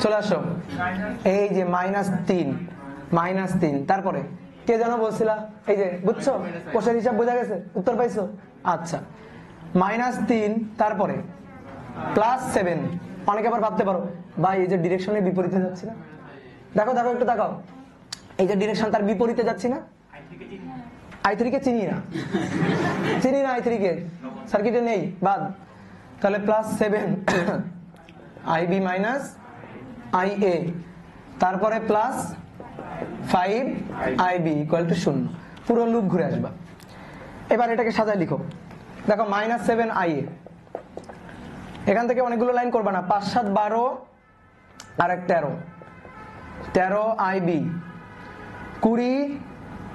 চলে আসো এই যে -3, তারপরে কে যেন বলছিলা, এই যে বুঝছো, কোষের হিসাব বোঝা গেছে, উত্তর পাইছো? আচ্ছা -3, তারপরে +7। অনেকে আবার ভাবতে পারো ভাই এই যে ডিরেকশনের বিপরীতে যাচ্ছি না, দেখো দেখো একটু তাকাও, এই যে ডিরেকশন তার বিপরীতে যাচ্ছি না, I3 কে চিনি না I3 কে, সার্কিটে নেই, বাদ। তাহলে +7 IB মাইনাস IA, তারপরে +5 IB ইকুয়াল টু 0। পুরো লুপ ঘুরে আসবা। এবার এটাকে সাজায় লিখো, দেখো -7 IA, এখান থেকে অনেকগুলো লাইন করবা না, 5 7 12 আর 13 IB, 20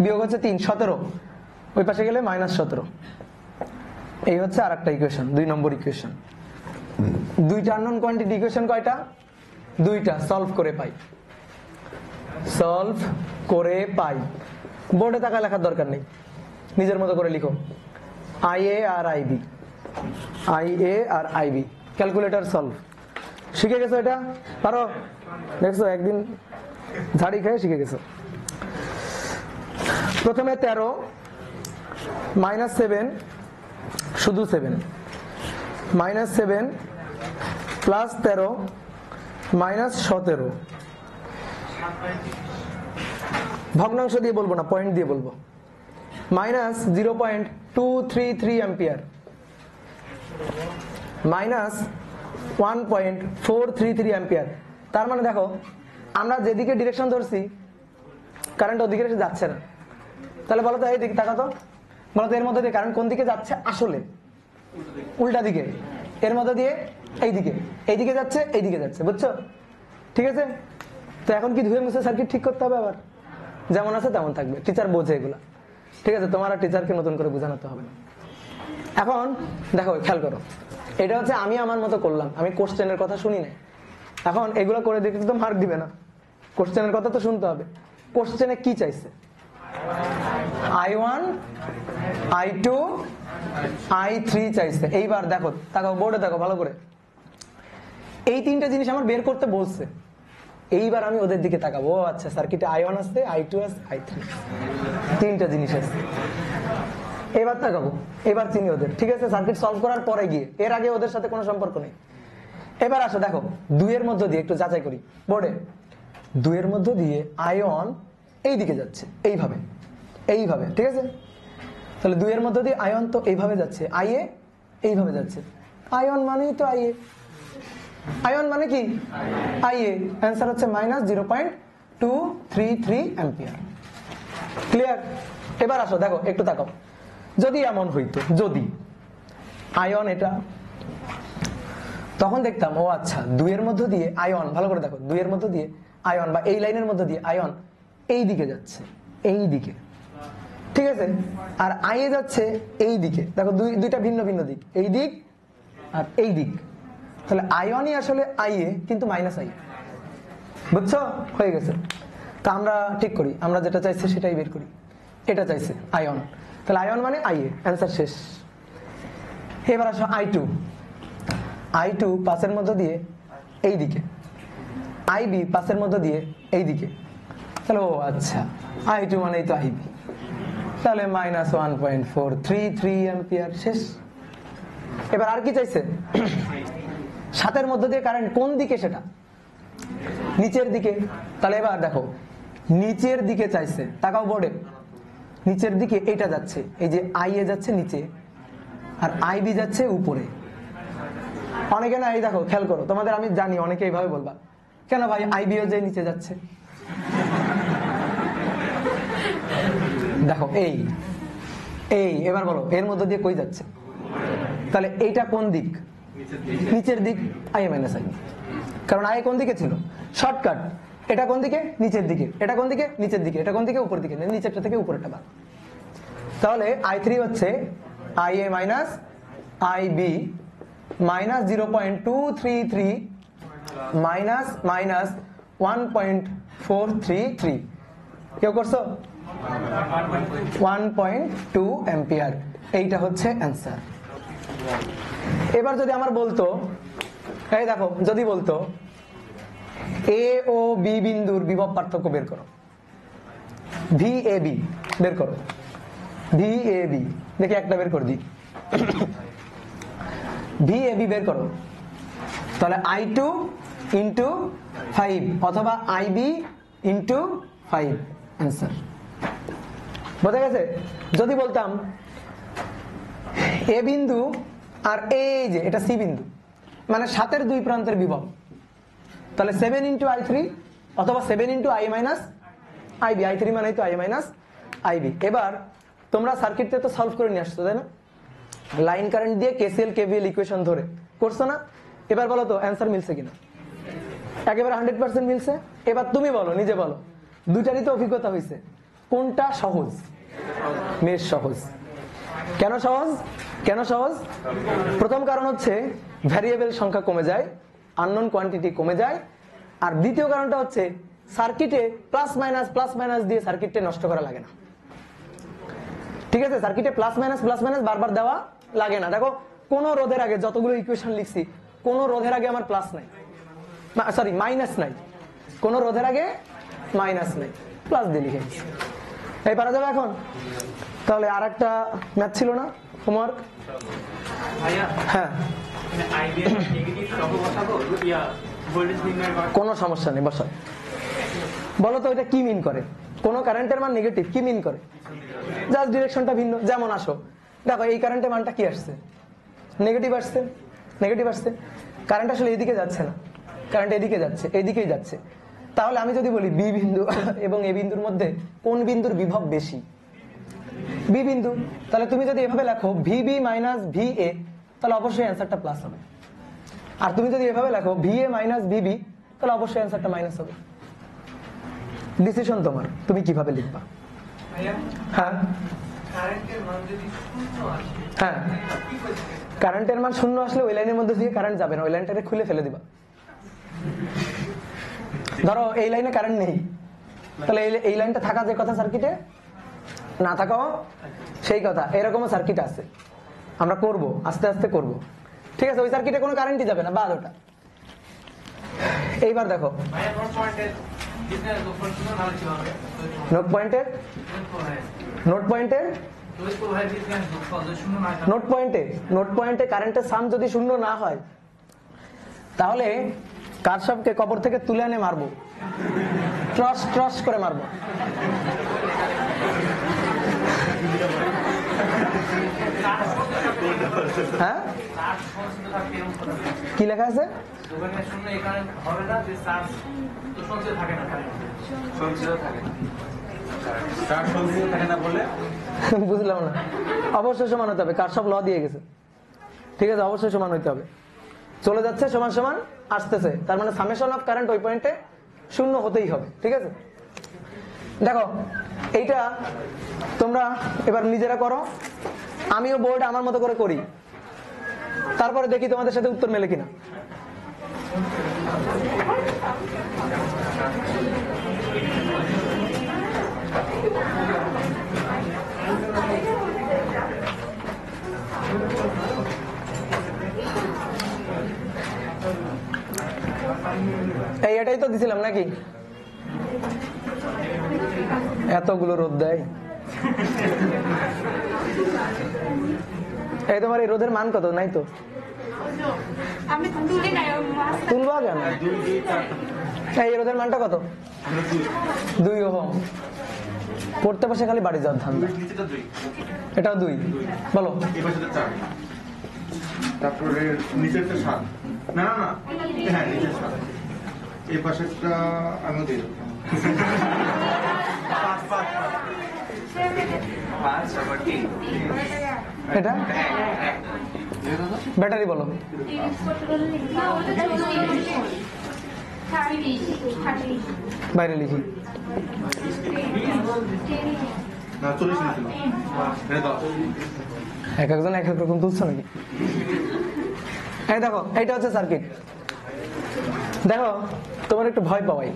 বিয়োগ হচ্ছে 3 17, ওই পাশে গেলে -17। এই হচ্ছে আর একটা ইকুয়েশন, 2 নম্বর ইকুয়েশন। দুইটা আননোন কোয়ান্টিটি ইকুয়েশন কয়টা? দুইটা, সলভ করে পাই। বোর্ডে টাকা লেখার দরকার নেই, নিজের মতো করে লিখো, IA আর IB, ক্যালকুলেটর সলভ। শিখে গেছো এটা? পারো? দেখছো একদিন ঝাড়ি খেয়ে শিখে গেছো। প্রথমে 13 -7 শুধু 7, -7 প্লাস 13 -17, ভগ্নাংশ দিয়ে বলবো না, পয়েন্ট দিয়ে বলবো, -0.233 অ্যাম্পিয়ার, -1.433 অ্যাম্পিয়ার। তার মানে দেখো আমরা যেদিকে ডিরেকশন ধরছি কারেন্ট ওদিকে যাচ্ছে না, তাহলে বলো তো এই দিকে তাকাতো, বলো তো এর মধ্যে দিয়ে কারেন্ট কোন দিকে যাচ্ছে? আসলে উল্টা দিকে, এর মধ্যে দিয়ে এইদিকে যাচ্ছে, এইদিকে যাচ্ছে, বুঝছো? ঠিক আছে, তো এখন কি ধুয়ে মুছে সার্কিট ঠিক করতে হবে, আবার যেমন আছে তেমন থাকবে, টিচার বোঝে এগুলা, ঠিক আছে? তোমার আর টিচারকে নতুন করে বোঝাতে হবে না। এখন দেখো খেয়াল করো, এটা হচ্ছে আমি আমার মতো করলাম, আমি কোশ্চেনের কথা শুনি নাই। এখন এগুলো করে দেখতে তো মার্ক দিবে না, কোশ্চেনের কথা তো শুনতে হবে। কোশ্চেনে কি চাইছে? I1 I2 I3 চাইছে। এইবার দেখো, তাকাও বোর্ডে, দেখো ভালো করে, এই তিনটা জিনিস আমার বের করতে বলছে। এইবার আমি ওদের দিকে তাকাবো, আচ্ছা সার্কিটে I1 আছে, I2 আছে, I3, তিনটা জিনিস আছে। এবার তাকাবো, এবার চিনি ওদের, ঠিক আছে? সার্কিট সলভ করার পরে গিয়ে, এর আগে ওদের সাথে কোনো সম্পর্ক নেই। এবার আসো দেখো, 2 এর মধ্য দিয়ে একটু যাচাই করি বোর্ডে, 2 এর মধ্য দিয়ে I1 এইদিকে যাচ্ছে, এইভাবে, ঠিক আছে? তাহলে 2 এর মধ্য দিয়ে I1 তো এইভাবে যাচ্ছে, IA এইভাবে যাচ্ছে, I1 মানেই তো I1 মানে কি? IA। অ্যান্সার হচ্ছে -0.233 অ্যাম্পিয়ার। ক্লিয়ার? এবার আসো দেখো, একটু তাকাও, যদি এমন হইতো, যদি I1 এটা, তখন দেখতাম ও আচ্ছা 2 এর মধ্য দিয়ে I1, ভালো করে দেখো, 2 এর মধ্য দিয়ে I1 বা এই লাইনের মধ্য দিয়ে I1 এই দিকে যাচ্ছে, এই দিকে, ঠিক আছে? আর IA যাচ্ছে এই দিকে, দেখো দুইটা ভিন্ন ভিন্ন দিক, এই দিক আর এই দিক। তাহলে I1ই আসলে IA, কিন্তু -IA, বুঝছো? হয়ে গেছে। তা আমরা ঠিক করি, আমরা যেটা চাইছি সেটাই বের করি। এটা চাইছে I1, তাহলে I1 মানে IA, অ্যান্সার শেষ। এবার আসো I2 5 এর মধ্য দিয়ে এই দিকে, আইবি পাশের মধ্য দিয়ে এইদিকে, তাহলে ও আচ্ছা I2 মানেই তো আইবি, তাহলে -1.433 অ্যাম্পিয়ার, শেষ। এবার আর কি চাইছে? 7 মধ্য দিয়ে কারেন্ট কোন দিকে, সেটা নিচের দিকে। তাহলে এবার দেখো নিচের দিকে চাইছে, তাকাও বোর্ডে, নিচের দিকে এটা যাচ্ছে, এই যে IA যাচ্ছে নিচে আর IB যাচ্ছে উপরে। অনেকে না, এই দেখো খেয়াল করো, তোমাদের আমি জানি অনেকে এইভাবে বলবা, কেন ভাই IBও যে নিচে যাচ্ছে? দেখো এই এই এবার বলো এর মধ্য দিয়ে কই যাচ্ছে? তাহলে এইটা কোন দিক? নিচের দিক, IA - IB। কারণ IA কোন দিকে ছিল? শর্টকাট। এটা কোন দিকে? নিচের দিকে। এটা কোন দিকে? নিচের দিকে। এটা কোন দিকে? উপর দিকে। নিচেরটা থেকে উপরেরটা বাদ। তাহলে I3 হচ্ছে IA - IB -0.233 -1.433। কেউ করছো? 1.2 অ্যাম্পিয়ার। এইটা হচ্ছে অ্যান্সার। এবার যদি আমার বলতো, এই দেখো যদি বলতো A ও B বিন্দুর বিভব পার্থক্য বের করো, VAB বের করো, VAB দেখি একটা বের করে দিই, VAB বের করো, তাহলে I2 ইন্টু 5 অথবা IB ইন্টু 5 অ্যান্সার। বোঝা গেছে? যদি বলতাম A বিন্দু আর এই যে এটা C বিন্দু, মানে 7 দুই প্রান্তের বিভব, তাহলে 7 ইন্টু I3 অথবা 7 into I minus IB। I3 মানে তো I মাইনাস IB। এবার তোমরা সার্কিটটা তো সলভ করে নিয়ে আসছো, তাই না? লাইন কারেন্ট দিয়ে KCL KVL ইকুয়েশন ধরে করছো না? এবার বলো তো অ্যান্সার মিলছে কিনা? একেবারে 100% মিলছে। এবার তুমি বলো, নিজে বলো, দুইটারই তো অভিজ্ঞতা হয়েছে, কোনটা সহজ? বেশ সহজ। কেন সহজ? কেন সহজ? প্রথম কারণ হচ্ছে ভ্যারিয়েবল সংখ্যা কমে যায়, আননোন কোয়ান্টিটি কমে যায়। আর দ্বিতীয় কারণটা হচ্ছে সার্কিটে প্লাস মাইনাস দিয়ে সার্কিটে নষ্ট করা লাগে না। ঠিক আছে, সার্কিটে প্লাস মাইনাস বারবার দেওয়া লাগে না। দেখো কোন রোধের আগে যতগুলো ইকুয়েশন লিখছি, কোন রোধের আগে আমার প্লাস নাই, সরি মাইনাস নাই, কোন রোধের আগে মাইনাস নাই, প্লাস দিয়ে লিখে দিচ্ছি। এই পারা যাবে এখন? তাহলে আর একটা ম্যাথ ছিল না, হোমওয়ার্ক? হ্যাঁ, কোনো সমস্যা নেই, বসাও। বলো তো এটা কি মিন করে? কোন কারেন্টের মান নেগেটিভ কি মিন করে? জাস্ট ডিরেকশনটা ভিন্ন। যেমন আসো দেখো এই কারেন্টের মানটা কি আসছে? নেগেটিভ আসছে, নেগেটিভ আসছে। কারেন্ট আসলে এদিকে যাচ্ছে না, কারেন্ট এদিকে যাচ্ছে, এদিকেই যাচ্ছে। তাহলে আমি যদি বলি বি বিন্দু এবং এ বিন্দুর মধ্যে কোন বিন্দুর বিভব বেশি? বি বিন্দু। তাহলে তুমি যদি এভাবে লেখো VB মাইনাস VA, তাহলে অবশ্যই অ্যান্সারটা প্লাস হবে। আর তুমি যদি এভাবে লেখো VA মাইনাস VB, তাহলে অবশ্যই অ্যান্সারটা মাইনাস হবে। ডিসিশন তোমার, তুমি কিভাবে লিখবা। হ্যাঁ হ্যাঁ, কারেন্টের মান 0 আসলে ওই লাইনের মধ্যে দিয়ে কারেন্ট যাবে না, ওই লাইনটাকে খুলে ফেলে দিবা। ধরো এই লাইনে কারেন্ট নেই, তাহলে এই লাইনটা থাকা যে কথা সার্কিটে, না থাকাও সেই কথা। এরকমও সার্কিট আছে, আমরা করব আস্তে আস্তে করব। ঠিক আছে, ওই সার্কিটে কোনো কারেন্টই যাবে না, বাদ ওটা। এইবার দেখো নোট পয়েন্টের নোট পয়েন্টে কারেন্টের সাম যদি 0 না হয়, তাহলে কারশফকে কবর থেকে তুলে এনে মারবো, ট্রস ট্রস করে মারবো। হ্যাঁ, কি লেখা আছে? বুঝলাম না। অবশ্যই সমান হতে হবে, কারশফ ল দিয়ে গেছে। ঠিক আছে, অবশ্যই সমান হইতে হবে। চলে যাচ্ছে সমান সমান আসতেছে, তার মানে সামেশন অফ কারেন্ট ওই পয়েন্টে 0 হতেই হবে। ঠিক আছে, দেখো এইটা তোমরা এবার নিজেরা করো, আমিও বোর্ড আমার মতো করে করি, তারপরে দেখি তোমাদের সাথে উত্তর মেলে কিনা। এটাই তো দিছিলাম নাকি? এতগুলো রোদ দেয়। এই তোমার এই রোদের মান কত? নাই তো, তুলবা কেন? এই রোদের মানটা কত? 2 ওহম। পড়তে বসে খালি বাড়ি যাওয়ার ধান্দা। এটাও 2, বলো।
তারপরে নিচেরটা 7, না না না, হ্যাঁ নিচের 7, এই পাশেরটা আমিও দিয়ে দেবো। 5
এটা ব্যাটারি বলো। বাইরে লিখি।
না 40 নিয়েছিল,
এক একজন এক এক রকম তুলছো নাকি? এই দেখো, এইটা হচ্ছে সার্কিট। দেখো তোমার একটু ভয় পাওয়াই,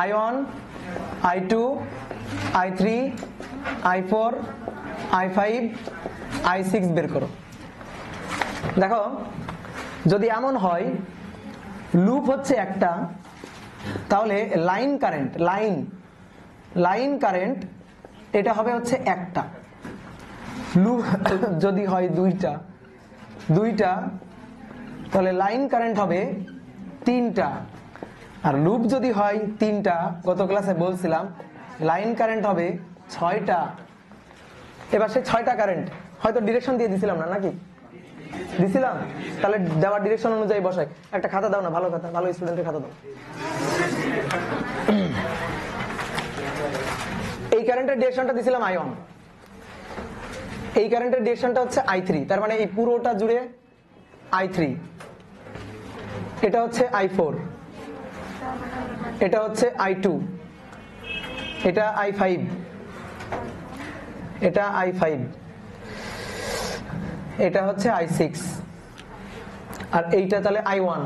I1, I2, I3, I4, I5, I6 বের করো। দেখো যদি এমন হয় লুপ হচ্ছে একটা, তাহলে লাইন কারেন্ট, লাইন কারেন্ট এটা হবে হচ্ছে একটা। লুপ যদি হয় দুইটা, তাহলে লাইন কারেন্ট হবে 3টা। আর লুপ যদি হয় 3টা, গত ক্লাসে বলছিলাম লাইন কারেন্ট হবে 6টা। এবার সেই 6টা কারেন্ট হয়তো ডিরেকশন দিয়ে দিছিলাম না, নাকি দিছিলাম? তাহলে দেওয়ার ডিরেকশন অনুযায়ী বসাই। একটা খাতা দাও না, ভালো খাতা, ভালো স্টুডেন্টের খাতা দাও। এই কারেন্টের ডিরেকশনটা দিছিলাম I1, এই কারেন্টের ডিরেকশনটা হচ্ছে I3, তার মানে এই পুরোটা জুড়ে I3, এটা হচ্ছে I4, এটা হচ্ছে I2, এটা I5, এটা I5, এটা হচ্ছে I6, আর এইটা তাহলে I1।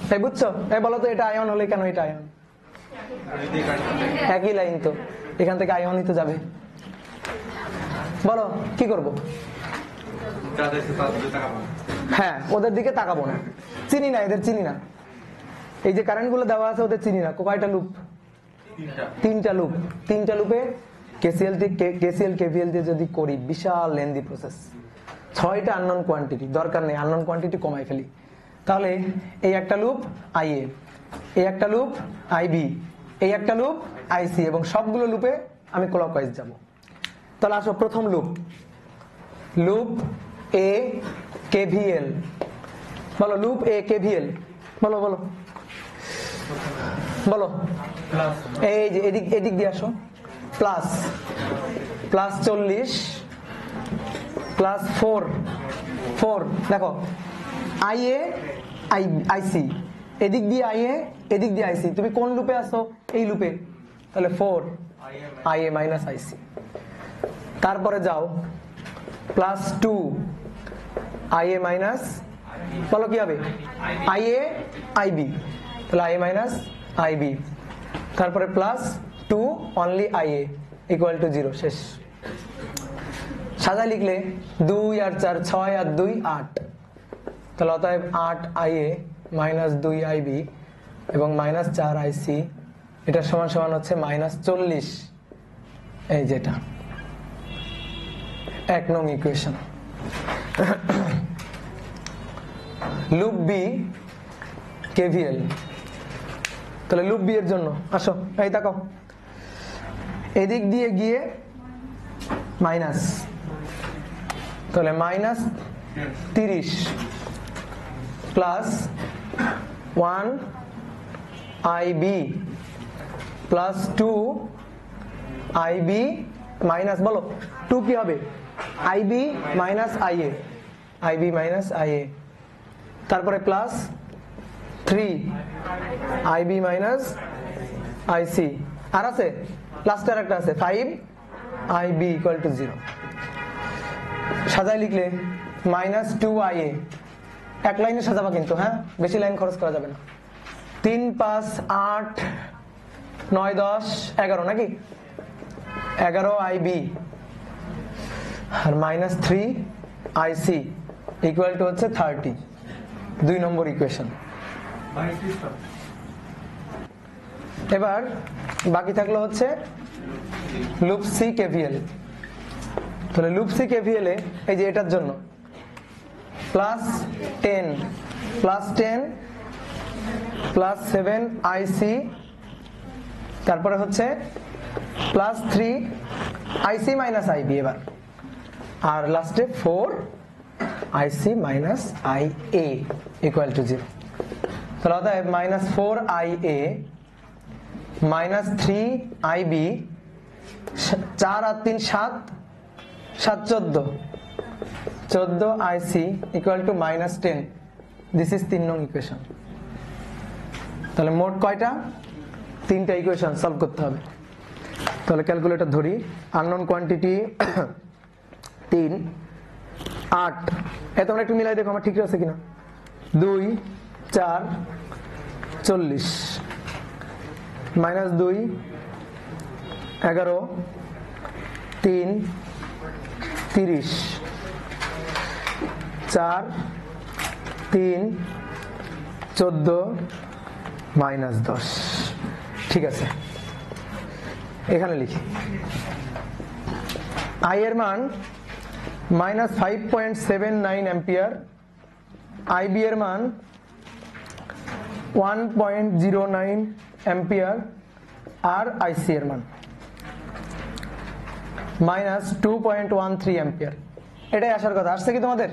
তাই বুঝছো? তাই বলো তো, এটা I1 হলে কেন এটা I1? একই লাইন তো, এখান থেকে I1ই তো যাবে। বলো কি করব? হ্যাঁ, ওদের দিকে তাকাবো না, চিনি না, এদের চিনি না। এই যে কারেন্ট গুলো দেওয়া আছে ওদের চিনি না। কয়টা লুপ? 3টা লুপ। 3টা লুপে কেসিএল কেভিএল দিয়ে যদি করি, বিশাল লেন্দি প্রসেস। 6টা আননোন কোয়ান্টিটি, দরকার নেই, আননোন কোয়ান্টিটি কমাই ফেলি। তাহলে এই একটা লুপ IA, এই একটা লুপ IB, এই একটা লুপ IC, এবং সবগুলো লুপে আমি ক্লকওয়াইজ যাব। তাহলে আসো প্রথম লুপ, লুপ A KVL। বলো লুপ A KVL, বলো বলো বলো। এই যে এদিক দিয়ে আসো, প্লাস 40 প্লাস 4, দেখো IA IC, এদিক দিয়ে IA, এদিক দিয়ে IC। তুমি কোন লুপে আসো? এই লুপে, তাহলে 4 IA মাইনাস IC। তারপরে যাও প্লাস 2 IA মাইনাস, বলো কি হবে? IA IB, তাহলে IA মাইনাস IB। তারপরে plus 2 only IA equal to 0, শেষ। সাদা লিখলে 2 আর 4 6 আর 2 8, তাহলে অতএব 8 IA মাইনাস 2 IB এবং মাইনাস 4 IC, এটা সমান সমান হচ্ছে মাইনাস 40। এই যেটা 1 নং ইকুয়েশন। Loop B KVL। তাহলে লুপ বি এর জন্য আসো, এই দেখো এদিক দিয়ে গিয়ে মাইনাস, তাহলে minus 30 plus 1 IB plus 2 IB minus, বলো 2 কি হবে? IB minus IA, IB minus IA। তারপরে প্লাস 3 IB মাইনাস IC, আর আছে লাস্টের একটা আছে 5 IB ইকুয়াল টু 0। সাজায় লিখলে মাইনাস 2 IA, এক লাইনে সাজাবা কিন্তু, হ্যাঁ, বেশি লাইন খরচ করা যাবে না। 3 5 8 9 10 11, নাকি 11 IB আর মাইনাস 3 IC ইকুয়াল টু হচ্ছে 30। 2 নম্বর ইকুয়েশন। এবার বাকি থাকলো হচ্ছে লুপ সি কেভিএল। তাহলে লুপ সি কেভিএল এ এই যে এটার জন্য +10 +7 আইসি, তারপরে হচ্ছে +3 আইসি মাইনাস আইবি, এবার আর লাস্টে 4 I C minus I A equal to 0। তাহলে অতএব -4 IA -3 IB, 4 আর 3 7, 7 14 IC ইকুয়াল টু -10। দিস ইজ 3 নং ইকুয়েশন। তাহলে মোট কয়টা? 3টা ইকুয়েশন সলভ করতে হবে। তাহলে ক্যালকুলেটর ধরি, আননোন কোয়ান্টিটি 3 8, তোমরা একটু মিলাই দেখো আমার ঠিক আছে কিনা। 2 4 40 -2 11 3 30 4 3 14 -10। ঠিক আছে, এখানে লিখি আই এর মান -5.79 অ্যাম্পিয়ার, আইবি এর মান 1.09 অ্যাম্পিয়ার, আর আইসি এর মান -2.13 অ্যাম্পিয়ার। এটাই আসার কথা। আসছে কি তোমাদের?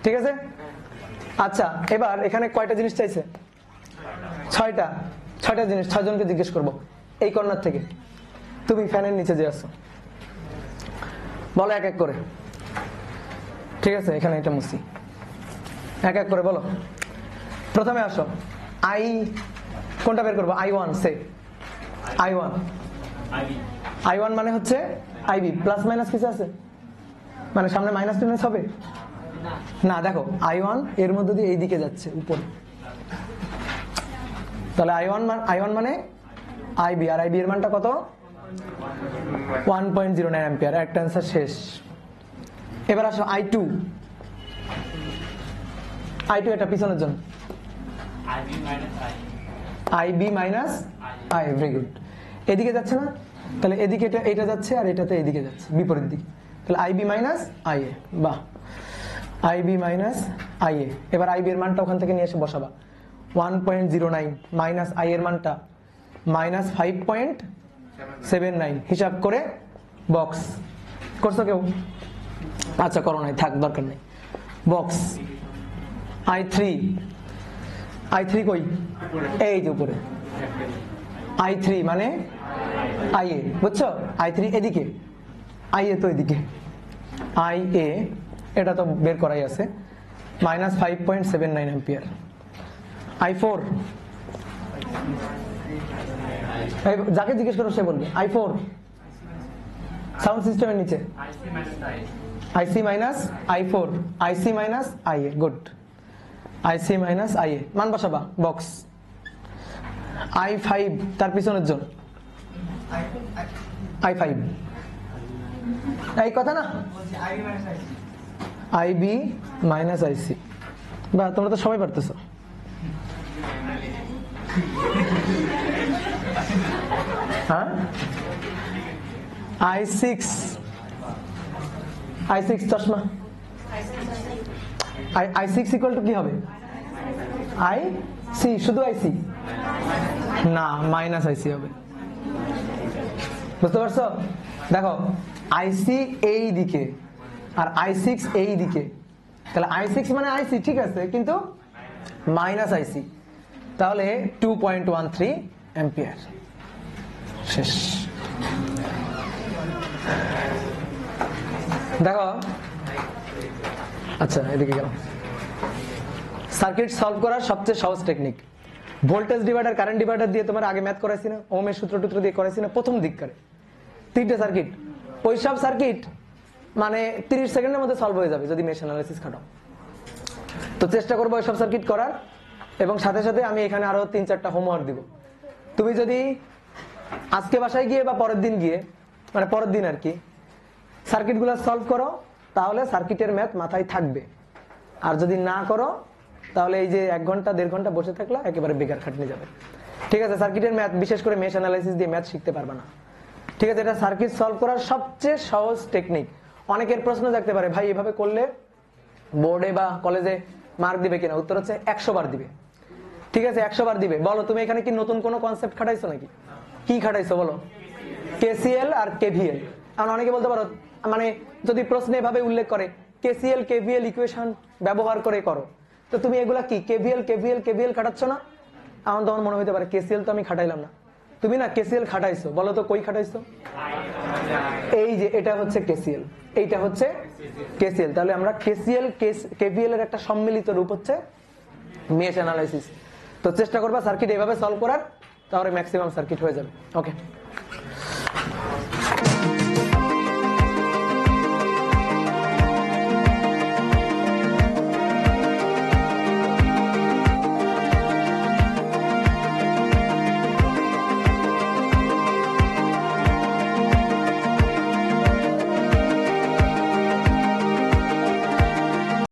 ঠিক আছে। আচ্ছা, এবার এখানে কয়টা জিনিস চাইছে? 6টা জিনিস। 6 জনকে জিজ্ঞেস করবো এই কর্নার থেকে। তুমি ফ্যানের নিচে যে আছো, বলো এক এক করে। ঠিক আছে, এখানে এটা মুছি, এক এক করে বলো। প্রথমে আসো, আই কোনটা বের করবো? I1 সে I1 মানে হচ্ছে আইবি। প্লাস মাইনাস কিছু আছে মানে সামনে -10 হবে না? দেখো I1 এর মধ্যে দিয়ে এইদিকে যাচ্ছে উপরে, তাহলে I1 মানে আইবি, আর আইবি এর মানটা কত? 1.09 অ্যাম্পিয়ার। একটা অ্যান্সার শেষ। এবার আসো I2 এটা পিছনের জন্য IB minus I. Very good. এদিকে যাচ্ছে না? তাহলে এদিকে এটা যাচ্ছে আর এটাতে এদিকে যাচ্ছে বিপরীত দিক। তাহলে আইবি মাইনাস আই এ। বাহ, আইবি মাইনাস আই এ। এবার আইবি এর মানটা ওখান থেকে নিয়ে এসে বসাবা। 1.09 মাইনাস আই এর মানটা -5.79। হিসাব করে বক্স করছো কেউ? আচ্ছা করো নাই, থাক, দরকার নেই। বক্স I3 কই? এই যে উপরে। I3 মানে IA, বুঝছো? I3 এদিকে, IA তো এদিকে। IA এটা তো বের করাই আছে, -5.79 অ্যাম্পিয়ার। I4 যাকে জিজ্ঞেস করো সে বলবে I4। সাউন্ড সিস্টেমের নিচে IC minus I4, IC minus IA। Good, IC minus IA মান বসাবা বক্স। I5 তার পিছনের জন I5, এই কথা না? IB minus IC। বা তোমরা তো সবাই পারতেছো। হ্যাঁ, I6 চশমা। I6 ইকুয়াল টু কি হবে? IC, শুধু IC না, মাইনাস IC হবে। বুঝতে পারছো? দেখো IC এই দিকে আর I6 এই দিকে, তাহলে I6 মানে IC, ঠিক আছে, কিন্তু মাইনাস IC। তাহলে 2.13 অ্যাম্পিয়ার। শেষ। দেখো, আচ্ছা এদিকে গেল। সার্কিট সলভ করার সবচেয়ে সহজ technique voltage divider, current divider দিয়ে। তোমার আগে ম্যাথ করাইছি না, ওহমের সূত্র দিয়ে করাইছি না প্রথম দিককারে। 3টে সার্কিট, ওইসব সার্কিট মানে 30 সেকেন্ডের মধ্যে সলভ হয়ে যাবে যদি মেশ অ্যানালাইসিস খাটাও। তো চেষ্টা করবো ওইসব সার্কিট করার, এবং সাথে সাথে আমি এখানে আরো 3-4টা হোমওয়ার্ক দিব। তুমি যদি আজকে বাসায় গিয়ে বা পরের দিন গিয়ে, মানে পরের দিন আর কি, সার্কিটগুলো সলভ করো, তাহলে সার্কিটের ম্যাথ মাথায় থাকবে। আর যদি না করো তাহলে এই যে 1 ঘন্টা 1.5 ঘন্টা বসে থাকলে একেবারে বেকার খাটনি যাবে। ঠিক আছে, সার্কিটের ম্যাথ, বিশেষ করে মেশ অ্যানালাইসিস দিয়ে ম্যাথ শিখতে পারবে না। ঠিক আছে, এটা সার্কিট সলভ করার সবচেয়ে সহজ টেকনিক। অনেকের প্রশ্ন থাকতে পারে, ভাই এভাবে করলে বোর্ডে বা কলেজে মার্ক দিবে কিনা? উত্তর হচ্ছে 100 বার দিবে। ঠিক আছে, 100 বার দিবে। বলো তুমি এখানে কি নতুন কোনো কনসেপ্ট খাটাইছো নাকি? কি খাটাইছো বলো? কেসিএল আর কেভিএল। এখন অনেকে বলতে পারো, মানে যদি প্রশ্নে এভাবে উল্লেখ করে কেসিএল কেভিএল ইকুয়েশন ব্যবহার করে করো, তো তুমি এগুলা কি কেভিএল কেভিএল কেভিএল খাটাচ্ছ না? আমার তখন মনে হতে পারে কেসিএল তো আমি খাটাইলাম না। তুমি না কেসিএল খাটাইছো, বলো তো কই খাটাইছো? এই যে এটা হচ্ছে কেসিএল, এইটা হচ্ছে কেসিএল। তাহলে আমরা কেসিএল কেভিএল এর একটা সম্মিলিত রূপ হচ্ছে মেশ অ্যানালাইসিস। তো চেষ্টা করবা সার্কিট এইভাবে সলভ করার, তাহলে ম্যাক্সিমাম সার্কিট হয়ে যাবে। ওকে।